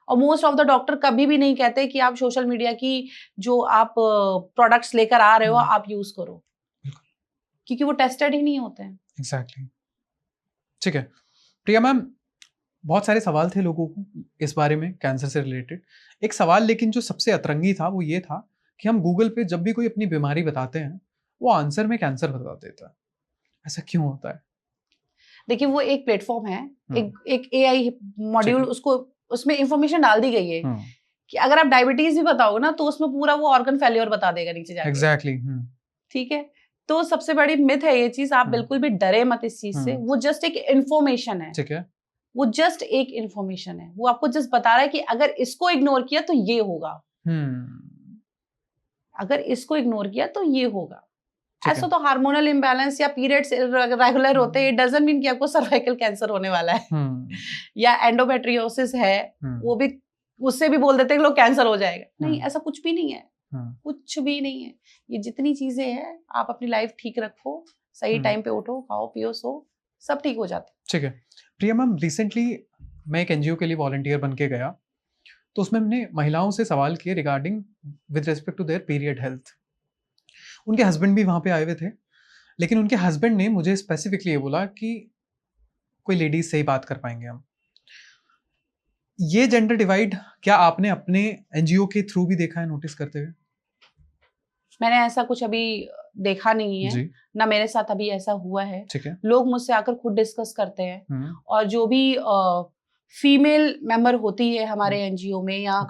और मोस्ट ऑफ द डॉक्टर कभी भी नहीं कहते कि आप सोशल मीडिया की जो आप प्रोडक्ट्स लेकर आ रहे हो आप यूज करो, क्योंकि वो टेस्टेड ही नहीं होते हैं। एग्जैक्टली। ठीक है प्रिया मैम, बहुत सारे सवाल थे लोगों को इस बारे में कैंसर से रिलेटेड। एक सवाल लेकिन जो सबसे अतरंगी था वो ये था कि हम गूगल पे जब भी कोई अपनी बीमारी बताते हैं वो आंसर में कैंसर बता देता है, ऐसा क्यों होता है? देखिए वो एक प्लेटफॉर्म है, एक एआई मॉड्यूल, उसको उसमें इंफॉर्मेशन डाल दी गई है कि अगर आप डायबिटीज भी बताओगे ना तो उसमें पूरा वो ऑर्गन फेल्योर बता देगा नीचे जाके। एग्जैक्टली। ठीक है, तो सबसे बड़ी मिथ है ये चीज, आप बिल्कुल भी डरे मत इस चीज से। वो जस्ट एक इंफॉर्मेशन है। ठीक है, वो जस्ट एक इंफॉर्मेशन है, वो आपको जस्ट बता रहा है कि अगर इसको इग्नोर किया तो ये होगा, अगर इसको इग्नोर किया तो ये होगा। ऐसा तो हार्मोनल इम्बैलेंस या पीरियड्स रेगुलर होते हैं, डजंट मीन कि आपको सर्वाइकल कैंसर होने वाला है या एंडोमेट्रियोसिस है, वो भी उससे भी बोल देते हैं लोग कैंसर हो जाएगा। नहीं, ऐसा कुछ भी नहीं है, कुछ भी नहीं है। ये जितनी चीजें हैं, आप अपनी लाइफ ठीक रखो, सही टाइम पे उठो, खाओ पियो, सो, सब ठीक हो जाता है। ठीक है प्रिया मैम, रिसेंटली मैं एक एनजीओ के लिए वॉलंटियर बन के गया, तो उसमें हमने महिलाओं से सवाल किए regarding with respect to their period health. उनके हस्बैंड भी वहाँ पे आए हुए थे, लेकिन उनके हस्बैंड ने मुझे स्पेसिफिकली ये बोला कि कोई लेडीज से ही बात कर पाएंगे हम। ये जेंडर डिवाइड क्या आपने अपने एनजीओ के थ्रू भी देखा है, नोटिस करते हुए? मैंने ऐसा कुछ अभी देखा नहीं है जी। ना मेरे साथ अभी ऐसा हुआ है। ठीक है। लोग मुझसे आकर खुद डिस्कस करते हैं, और जो भी फीमेल मेंबर होती है हमारे एनजीओ में या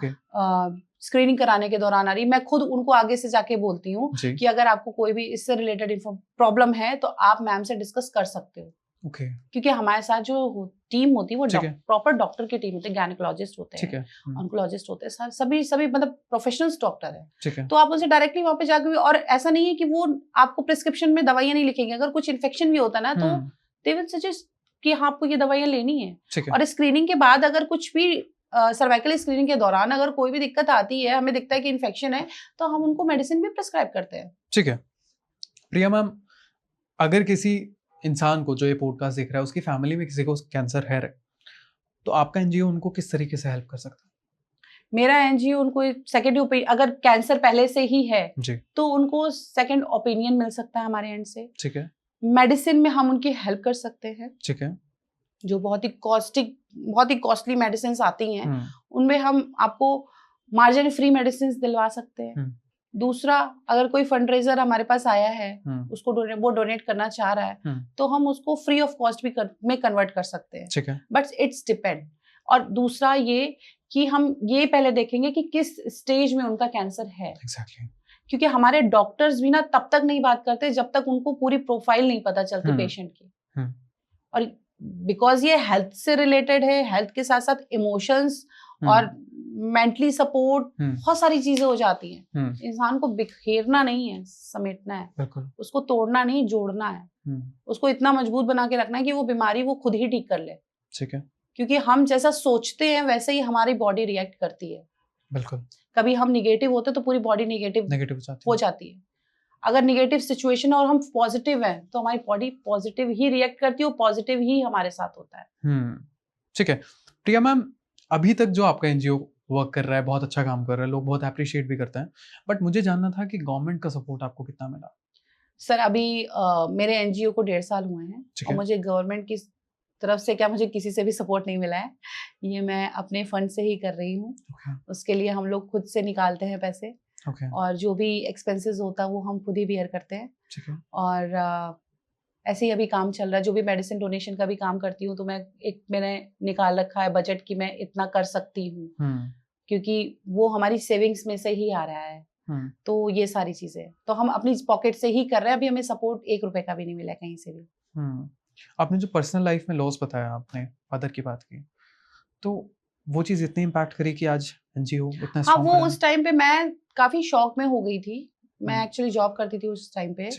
स्क्रीनिंग कराने के दौरान आ रही, मैं खुद उनको आगे से जाके बोलती हूँ कि अगर आपको कोई भी इससे रिलेटेड प्रॉब्लम है तो आप मैम से डिस्कस कर सकते हो। क्योंकि हमारे साथ जो टीम होती है वो प्रॉपर डॉक्टर की टीम होती है, गायनेकोलॉजिस्ट होते हैं, ऑन्कोलॉजिस्ट होते हैं, सभी मतलब प्रोफेशनल्स डॉक्टर है। तो आप उनसे डायरेक्टली वहां पे जाके, और ऐसा नहीं है कि वो आपको प्रिस्क्रिप्शन में दवाइयां नहीं लिखेंगे। अगर कुछ इन्फेक्शन भी होता है ना तो दे विल सजेस्ट कि हाँ आपको ये दवाइयां लेनी है। और स्क्रीनिंग के बाद अगर कुछ भी सर्वाइकल स्क्रीनिंग के दौरान अगर कोई भी दिक्कत आती है, हमें दिखता है कि इन्फेक्शन है, तो हम उनको मेडिसिन भी प्रिस्क्राइब करते हैं। ठीक है प्रिया मैम, अगर किसी इंसान को जो ये पॉडकास्ट देख रहा है उसकी फैमिली में किसी को कैंसर है, तो आपका एनजीओ उनको किस तरीके से हेल्प कर सकता है? मेरा एनजीओ उनको सेकंड ओपिनियन, अगर कैंसर पहले से ही है जी, तो उनको सेकंड ओपिनियन मिल सकता है हमारे एंड से। ठीक है। मेडिसिन में हम उनकी हेल्प कर सकते हैं। ठीक है। जो बहुत ही कॉस्टली मेडिसिन आती हैं उनमें हम आपको मार्जिन फ्री मेडिसिन दिलवा सकते हैं। दूसरा, अगर कोई फंडरेजर हमारे पास आया है, उसको वो डोनेट करना चाह रहा है, तो हम उसको फ्री ऑफ कॉस्ट भी में कन्वर्ट कर सकते हैं। ठीक है। But it's depend. और दूसरा ये कि हम ये पहले देखेंगे कि किस स्टेज में उनका कैंसर है। Exactly. क्योंकि हमारे डॉक्टर्स भी ना तब तक नहीं बात करते जब तक उनको पूरी प्रोफाइल नहीं पता चलती पेशेंट की। और बिकॉज ये हेल्थ से रिलेटेड है, हेल्थ के साथ साथ इमोशंस और मेंटली सपोर्ट, बहुत सारी चीजें हो जाती हैं। इंसान को बिखेरना नहीं है, समेटना है, बिल्कुल। उसको तोड़ना नहीं, जोड़ना है। उसको इतना मजबूत बना के रखना है कि वो बीमारी वो खुद ही ठीक कर ले। ठीक है। क्योंकि हम जैसा सोचते हैं वैसे ही हमारी बॉडी रिएक्ट करती है। बिल्कुल। कभी हम निगेटिव होते तो पूरी बॉडी निगेटिव हो जाती है। अगर निगेटिव सिचुएशन और हम पॉजिटिव हैं तो हमारी बॉडी पॉजिटिव ही रिएक्ट करती है, पॉजिटिव ही हमारे साथ होता है। ठीक है। प्रिया मैम, अभी तक जो आपका एनजीओ वर्क कर रहा है, बहुत अच्छा काम कर रहा है, लोग बहुत अप्रिशिएट भी करते हैं, बट मुझे जानना था कि गवर्नमेंट का सपोर्ट आपको कितना मिला? सर अभी मेरे एनजीओ को 1.5 साल हुए हैं और मुझे गवर्नमेंट की तरफ से क्या, मुझे किसी से भी सपोर्ट नहीं मिला है। ये मैं अपने फंड से ही कर रही हूँ। उसके लिए हम लोग खुद से निकालते हैं पैसे। और जो भी एक्सपेंसेस होता है वो हम खुद ही बियर करते हैं। और ऐसे ही अभी काम चल रहा है। जो भी मेडिसिन डोनेशन का भी काम करती हूँ तो मैंने निकाल रखा है बजट कि मैं इतना कर सकती हूँ, क्योंकि वो हमारी सेविंग्स में से ही आ रहा है। तो ये सारी चीजें तो हम अपनी पॉकेट से ही कर रहे हैं। अभी हमें सपोर्ट 1 रुपए का भी नहीं मिला कहीं से भी। आपने जो पर्सनल लाइफ में लॉस बताया, आपने फादर की बात की, तो वो चीज इतनी इम्पैक्ट करी कि आज एनजीओ इतना हाँ, वो उस टाइम पे मैं काफी शॉक में हो गई थी। मैं एक्चुअली जॉब करती थी उस टाइम पे,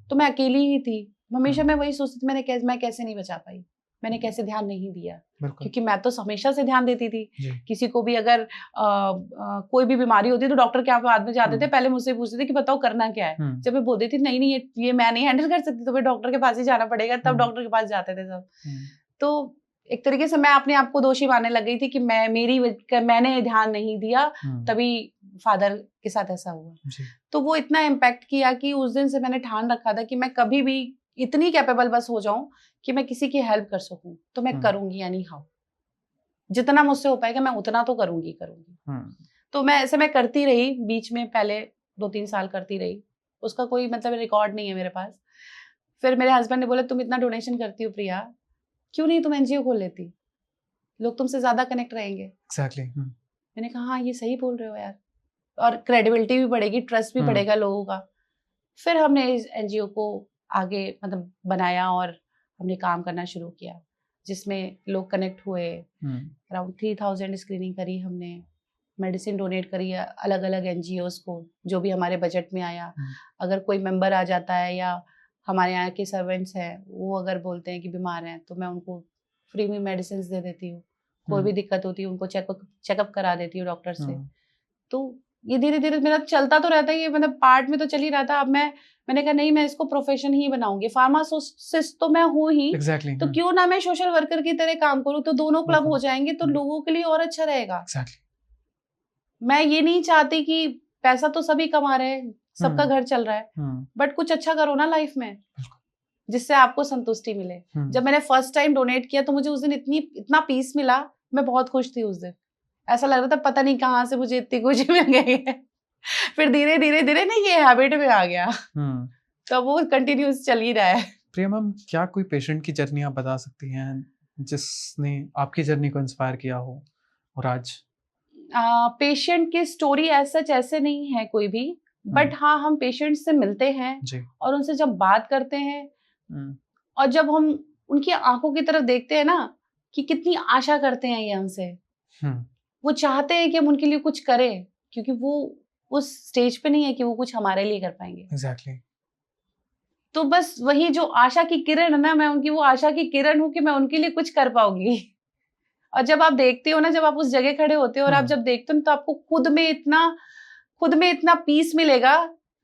तो मैं अकेली ही थी। हमेशा मैं वही सोचती थी, मैं कैसे नहीं बचा पाई, मैंने कैसे ध्यान नहीं दिया, क्योंकि मैं तो हमेशा से ध्यान देती थी। किसी को भी अगर कोई भी बीमारी होती तो डॉक्टर के यहाँ बाद में जाते थे, पहले मुझसे पूछते थे कि बताओ करना क्या है। जब मैं बोलती थी नहीं ये मैं नहीं हैंडल कर सकती, तो फिर डॉक्टर के पास ही जाना पड़ेगा, तब डॉक्टर के पास जाते थे सब। तो एक तरीके से मैं अपने आप को दोषी मानने लग गई थी कि मैंने ध्यान नहीं दिया, तभी फादर के साथ ऐसा हुआ। तो वो इतना इम्पैक्ट किया कि उस दिन से मैंने ठान रखा था कि मैं कभी भी इतनी कैपेबल बस हो जाऊं कि मैं किसी की हेल्प कर सकूं, तो मैं करूंगी, यानी हाउ जितना मुझसे हो पाएगा मैं उतना तो करूंगी। तो मैं करती रही। बीच में पहले 2-3 साल करती रही, उसका कोई मतलब रिकॉर्ड नहीं है मेरे पास। फिर मेरे हस्बैंड ने बोला तुम इतना डोनेशन करती हो प्रिया, क्यों नहीं तुम एनजीओ खोल लेती, लोग तुमसे ज्यादा कनेक्ट रहेंगे। Exactly. मैंने कहा हाँ ये सही बोल रहे हो यार, और क्रेडिबिलिटी भी बढ़ेगी, ट्रस्ट भी बढ़ेगा लोगों का। फिर हमने इस एनजीओ को आगे मतलब बनाया और हमने काम करना शुरू किया, जिसमें लोग कनेक्ट हुए। अराउंड 3000 स्क्रीनिंग करी हमने, मेडिसिन डोनेट करी अलग अलग एनजीओज को, जो भी हमारे बजट में आया। अगर कोई मेंबर आ जाता है या हमारे यहाँ के सर्वेंट्स हैं, वो अगर बोलते हैं कि बीमार हैं, तो मैं उनको फ्री में मेडिसिन दे देती हूँ। कोई भी दिक्कत होती है उनको चेकअप करा देती हूँ डॉक्टर से। तो ये धीरे धीरे मेरा चलता तो रहता है, ये मतलब पार्ट में तो चल ही रहा था। अब मैंने कहा नहीं, मैं इसको प्रोफेशन ही बनाऊंगी। फार्मासिस्ट तो मैं हूँ ही, तो क्यों ना मैं सोशल वर्कर की तरह काम करूँ, तो दोनों क्लब हो जाएंगे तो लोगों के लिए और अच्छा रहेगा। मैं ये नहीं चाहती कि पैसा तो सभी कमा रहे हैं, सबका घर चल रहा है, बट कुछ अच्छा करो ना लाइफ में, जिससे आपको संतुष्टि मिले। जब मैंने फर्स्ट टाइम डोनेट किया तो मुझे उस दिन इतना पीस मिला, मैं बहुत खुश थी उस दिन। ऐसा लग रहा था पता नहीं कहाँ से मुझे इतनी खुशी मिल गई है। फिर धीरे धीरे ना ये हैबिट में आ गया, तो वो कंटिन्यूस चल ही रहा है। प्रिया मैम, क्या कोई पेशेंट की जर्नी आप बता सकती हैं जिसने आपकी जर्नी को इंस्पायर किया हो और आज? पेशेंट की स्टोरी ऐसे नहीं है कोई भी, बट हाँ हम पेशेंट से मिलते हैं और उनसे जब बात करते हैं और जब हम उनकी आंखों की तरफ देखते हैं ना कि कितनी आशा करते हैं ये हमसे, वो चाहते हैं कि हम उनके लिए कुछ करें, क्योंकि वो उस स्टेज पे नहीं है कि वो कुछ हमारे लिए कर पाएंगे। Exactly. तो बस वही जो आशा की किरण है ना, मैं उनकी वो आशा की किरण हूँ कि मैं उनके लिए कुछ कर पाऊंगी। और जब आप देखते हो ना, जब आप उस जगह खड़े होते हो और आप जब देखते हो तो आपको खुद में इतना पीस मिलेगा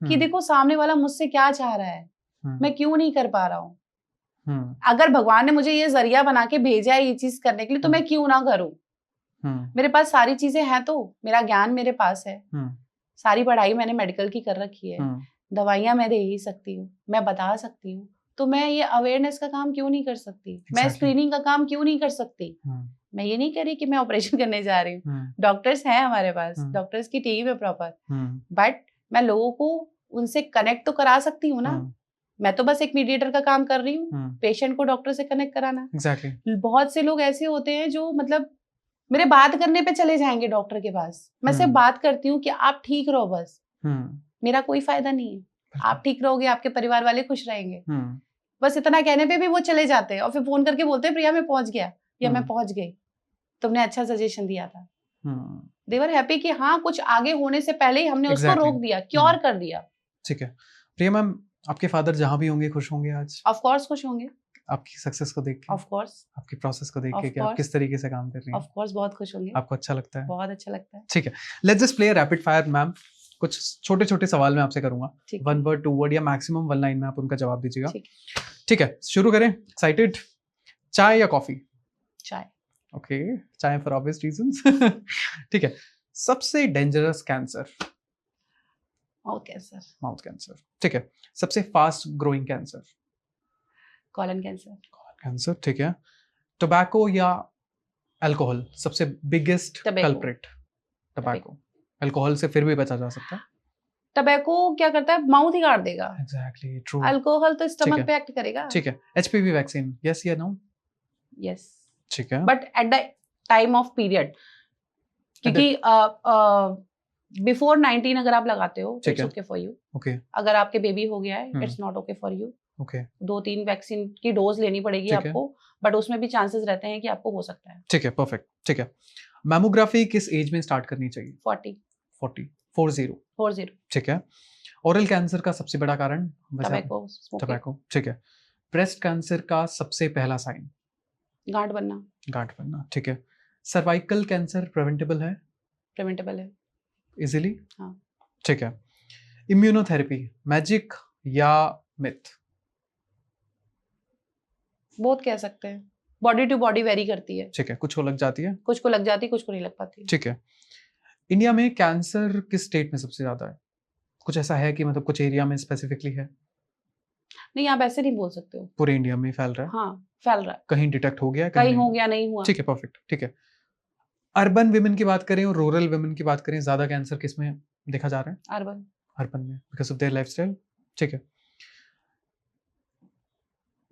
कि देखो सामने वाला मुझसे क्या चाह रहा है, मैं क्यों नहीं कर पा रहा हूँ। अगर भगवान ने मुझे ये जरिया बना के भेजा है ये चीज करने के लिए, तो मैं क्यों ना करूं। मेरे पास सारी चीजें हैं, तो मेरा ज्ञान मेरे पास है, सारी पढ़ाई मैंने मेडिकल की कर रखी है, दवाइयां मैं दे ही सकती हूँ, मैं बता सकती हूँ, तो मैं ये अवेयरनेस का काम क्यों नहीं कर सकती। मैं स्क्रीनिंग का काम क्यों नहीं कर सकती। मैं ये नहीं कह रही कि मैं ऑपरेशन करने जा रही हूँ, डॉक्टर्स हैं हमारे पास, डॉक्टर्स की टीम है प्रॉपर, बट मैं लोगों को उनसे कनेक्ट तो करा सकती हूँ ना। मैं तो बस एक मीडिएटर का काम कर रही हूँ, पेशेंट को डॉक्टर से कनेक्ट कराना। बहुत से लोग ऐसे होते हैं जो मतलब मेरे बात करने पे चले जाएंगे डॉक्टर के पास, मैं सिर्फ बात करती हूँ कि आप ठीक रहो बस, मेरा कोई फायदा नहीं है, आप ठीक रहोगे आपके परिवार वाले खुश रहेंगे, बस इतना कहने पे भी वो चले जाते हैं और फिर फोन करके बोलते हैं प्रिया मैं पहुंच गया या मैं पहुंच गई, तुमने अच्छा सजेशन दिया था। दे वर हैप्पी कि हाँ कुछ आगे होने से पहले ही हमने उसको Exactly. रोक दिया, क्योर कर दिया। ठीक है प्रिया मैम, आपके फादर जहाँ भी होंगे खुश होंगे आज ऑफ कोर्स खुश होंगे, आपकी सक्सेस को देख के, ऑफ कोर्स, आपकी प्रोसेस को देख Of के कि आप course. किस तरीके से काम कर रही हैं, ऑफ कोर्स बहुत खुश होंगे, आपको अच्छा लगता है? बहुत अच्छा लगता है। ठीक है, let's just play rapid fire ma'am. कुछ छोटे छोटे सवाल मैं आपसे करूंगा, ठीक है, 1 वर्ड 2 वर्ड या मैक्सिमम 1 लाइन में आप उनका जवाब दीजिएगा। ठीक है। ठीक है, शुरू करें। एक्साइटेड? चाय या कॉफी? चाय। ओके, चाय फॉर ऑब्वियस रीजंस। ठीक है, सबसे dangerous cancer? Mouth cancer. Mouth cancer. ठीक है, सबसे fast growing cancer? Colon cancer. Cancer. ठीक है, टोबैको या अल्कोहल सबसे biggest Tobacco. Culprit? Tobacco. Alcohol से फिर भी बचा जा सकता है? टबैको क्या करता है, माउथ ही काट देगा। Exactly, true. अल्कोहल तो है। स्टमक पे एक्ट करेगा। ठीक है, एचपीवी वैक्सीन, यस या नो? यस, ठीक है, but at the time of period, क्योंकि बिफोर 19 अगर आप लगाते हो ठीक इट्स है। Okay for you. ओके अगर आपके बेबी हो गया है it's not okay for you. Okay 2-3 vaccine की डोज लेनी पड़ेगी ठीक है। आपको, बट उसमें भी चांसेस रहते हैं कि आपको हो सकता है। ठीक है, परफेक्ट। ठीक है, मैमोग्राफी किस एज में स्टार्ट करनी चाहिए? 40 40। ठीक है, ओरल कैंसर का सबसे बड़ा कारण? Tobacco, smoking, tobacco. ठीक है, ब्रेस्ट कैंसर का सबसे पहला साइन? गांठ बनना, गांठ बनना। ठीक है, सर्वाइकल कैंसर प्रिवेंटेबल है प्रिवेंटेबल है। इजीली? हाँ। ठीक है, इम्यूनोथेरेपी मैजिक या मिथ? बहुत कह सकते हैं, बॉडी टू बॉडी वेरी करती है, ठीक है, कुछ को लग जाती है। कुछ को लग जाती है, कुछ को नहीं लग पाती। ठीक है, इंडिया में कैंसर किस स्टेट में सबसे ज्यादा है? कुछ ऐसा है कि मतलब कुछ एरिया में स्पेसिफिकली है? नहीं, आप ऐसे नहीं बोल सकते हो। पूरे इंडिया में फैल रहा है? हाँ, फैल रहा है, कहीं डिटेक्ट हो गया है, कहीं नहीं? हो गया, नहीं हुआ। ठीक है, परफेक्ट। ठीक है, अर्बन विमेन की बात करें और रूरल विमेन की बात करें, ज्यादा कैंसर किस में देखा जा रहा है? अर्बन। अर्बन में, बिकॉज ऑफ देयर लाइफस्टाइल। ठीक है,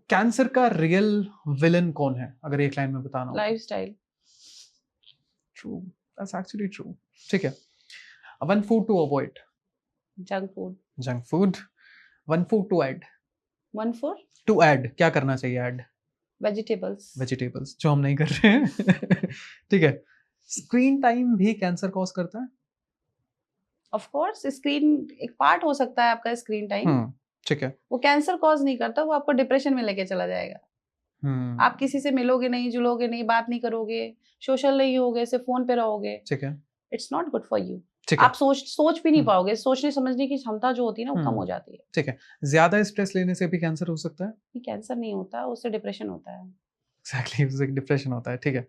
कैंसर का रियल विलन कौन है अगर एक लाइन में बताना हो? Lifestyle. True, that's actually true. ठीक है, one food to avoid? Junk food. Junk food. One food to add? 1 for to add क्या करना चाहिए? Add vegetables. वेजिटेबल्स, जो हम नहीं कर रहे हैं। ठीक है, स्क्रीन टाइम भी कैंसर कॉज करता है? ऑफ कोर्स, स्क्रीन एक पार्ट हो सकता है आपका स्क्रीन टाइम, ठीक है। वो कैंसर कॉज नहीं करता, वो आपको डिप्रेशन में लेके चला जाएगा। आप किसी से मिलोगे नहीं, जुलोगे नहीं, बात नहीं करोगे, सोशल नहीं होगे, सिर्फ फोन पे रहोगे। ठीक है, it's not good for you. ठीक है। आप सोच भी नहीं पाओगे, सोचने समझने की क्षमता जो होती है ना वो कम हो जाती है। ठीक है, ज्यादा स्ट्रेस लेने से भी कैंसर हो सकता है? ये कैंसर नहीं होता, उससे डिप्रेशन होता है। एग्जैक्टली, उससे डिप्रेशन होता है। ठीक है,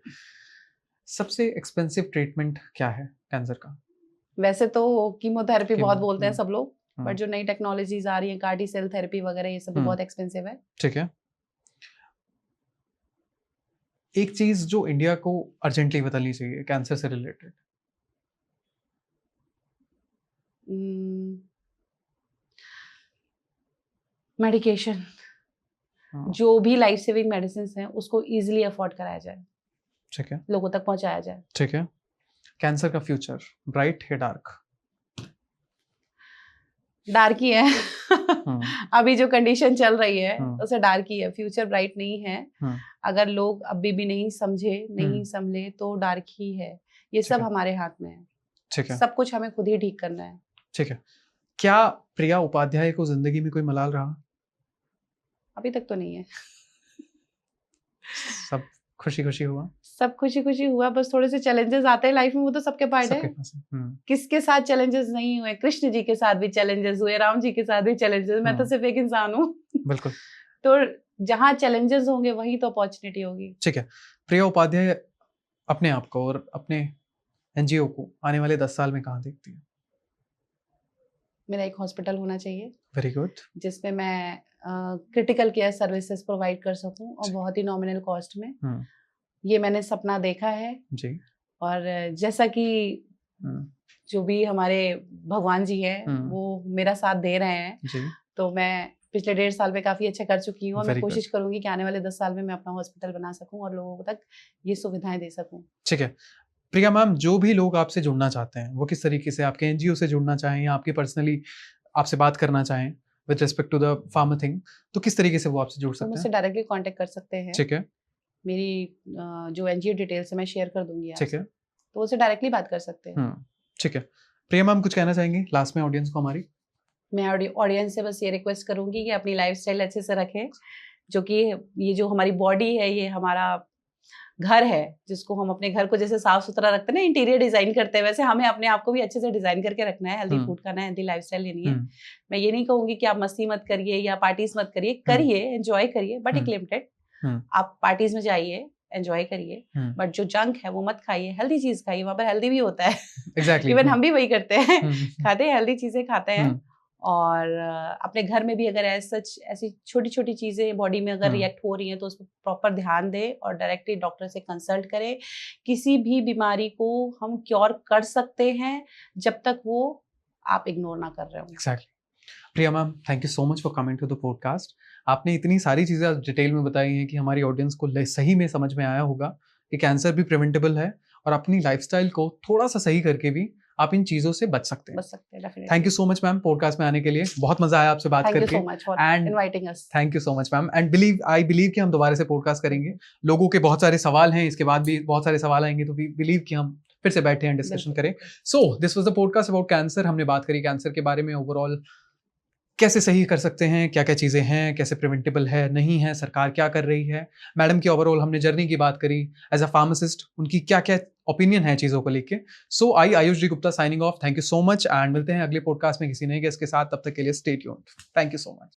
सबसे एक्सपेंसिव ट्रीटमेंट क्या है कैंसर का? वैसे तो कीमोथेरेपी बहुत कीमो, बोलते हैं सब लोग, हम्म। बट जो नई टेक्नोलॉजीज आ रही हैं, कार्टी सेल थेरेपी वगैरह, ये सब भी बहुत एक्सपेंसिव है। ठीक है, एक चीज जो इंडिया को अर्जेंटली बदलनी चाहिए कैंसर से रिलेटेड? मेडिकेशन, जो भी लाइफ सेविंग मेडिसिन हैं उसको इजीली अफोर्ड कराया जाए, ठीक है, लोगों तक पहुंचाया जाए। ठीक है, कैंसर का फ्यूचर ब्राइट या डार्क? डार्क ही है। अभी जो कंडीशन चल रही है उसे डार्क ही है, फ्यूचर ब्राइट नहीं है। अगर लोग अभी भी नहीं समझे, नहीं संभले तो डार्क ही है। ये सब हमारे हाथ में है। ठीक है, सब कुछ हमें खुद ही ठीक करना है। ठीक है, क्या प्रिया उपाध्याय को जिंदगी में कोई मलाल रहा? अभी तक तो नहीं है। सब खुशी खुशी हुआ? सब खुशी खुशी हुआ, बस थोड़े से चैलेंजेस आते हैं लाइफ में, वो तो सबके पार्ट है। किसके साथ चैलेंजेस नहीं हुए? कृष्ण जी के साथ भी चैलेंजेस हुए, राम जी के साथ भी चैलेंजेस। मैं तो सिर्फ एक इंसान हूँ। बिल्कुल। तो जहाँ चैलेंजेस होंगे वही तो अपॉर्चुनिटी होगी। ठीक है, प्रिया उपाध्याय अपने आप को और अपने एनजीओ को आने वाले 10 साल में कहाँ देखती है? मेरा एक हॉस्पिटल होना चाहिए, वेरी गुड, जिसमें मैं क्रिटिकल केयर सर्विसेज प्रोवाइड कर सकूं और बहुत ही नॉमिनल कॉस्ट में। ये मैंने सपना देखा है जी। और जैसा कि जो भी हमारे भगवान जी हैं वो मेरा साथ दे रहे हैं जी। तो मैं पिछले 1.5 साल में काफी अच्छा कर चुकी हूँ और मैं कोशिश करूंगी कि आने वाले 10 साल में मैं अपना हॉस्पिटल बना सकूं और लोगों तक ये सुविधाएं दे सकूं। ठीक है प्रिया मैम, जो भी लोग आपसे जुड़ना चाहते हैं वो किस तरीके से आपके एनजीओ से जुड़ना चाहें या आपके पर्सनली आपसे बात करना चाहें with respect to the farmer thing, तो किस तरीके से वो आपसे जुड़ सकते हैं? मुझसे डायरेक्टली कांटेक्ट कर सकते हैं। ठीक है, मेरी जो एनजीओ डिटेल्स है मैं शेयर कर दूंगी ठीक है, तो उससे डायरेक्टली बात कर सकते हैं। ठीक है। प्रिया मैम कुछ कहना चाहेंगी लास्ट में ऑडियंस को हमारी? मैं ऑडियंस से बस ये रिक्वेस्ट करूंगी कि अपनी लाइफस्टाइल अच्छे से रखें, जो कि ये जो हमारी बॉडी है ये हमारा घर है, जिसको हम अपने घर को जैसे साफ सुथरा रखते हैं ना, इंटीरियर डिजाइन करते हैं, वैसे हमें अपने आप को भी अच्छे से डिजाइन करके रखना है। हेल्दी फूड खाना है, हेल्दी लाइफस्टाइल लेनी है। मैं ये नहीं कहूंगी कि आप मस्ती मत करिए या पार्टीज मत करिए, करिए, एंजॉय करिए, बट एक लिमिटेड। आप पार्टीज में जाइए, एंजॉय करिए, बट जो जंक है वो मत खाइए, हेल्दी चीज खाइए, वहां पर हेल्दी भी होता है। Exactly. इवन हम भी वही करते हैं, खाते हैं हेल्दी चीजें खाते हैं। और अपने घर में भी अगर ऐसी छोटी छोटी चीजें बॉडी में अगर रिएक्ट हो रही हैं तो उस पर प्रॉपर ध्यान दें और डायरेक्टली डॉक्टर से कंसल्ट करें। किसी भी बीमारी को हम क्योर कर सकते हैं जब तक वो आप इग्नोर ना कर रहे हो। Exactly. Priya ma'am, thank you so much for coming to the podcast. आपने इतनी सारी चीज़ें आज डिटेल में बताई हैं कि हमारी ऑडियंस को सही में समझ में आया होगा कि कैंसर भी प्रिवेंटेबल है और अपनी लाइफस्टाइल को थोड़ा सा सही करके भी आप इन चीज़ों से बच सकते हैं। Thank you so much ma'am podcast में आने के लिए, बहुत मज़ा आया आपसे बात करके। Thank you so much for inviting us. Thank you so much ma'am, and I believe कि हम दोबारा से पॉडकास्ट करेंगे। लोगों के बहुत सारे सवाल हैं, इसके बाद भी बहुत सारे सवाल आएंगे, तो वी बिलीव कि हम फिर से बैठे हैं, डिस्कशन करें। So this was the podcast about cancer. हमने बात करी कैंसर के बारे में, ओवरऑल कैसे सही कर सकते हैं, क्या क्या चीज़ें हैं, कैसे प्रिवेंटेबल है, नहीं है, सरकार क्या कर रही है, मैडम की ओवरऑल हमने जर्नी की बात करी एज अ फार्मासिस्ट, उनकी क्या क्या ओपिनियन है चीज़ों को लेके। So I Ayush ji Gupta signing off. Thank you so much and मिलते हैं अगले पॉडकास्ट में किसी नए गेस्ट के साथ। तब तक के लिए stay tuned. Thank you so much.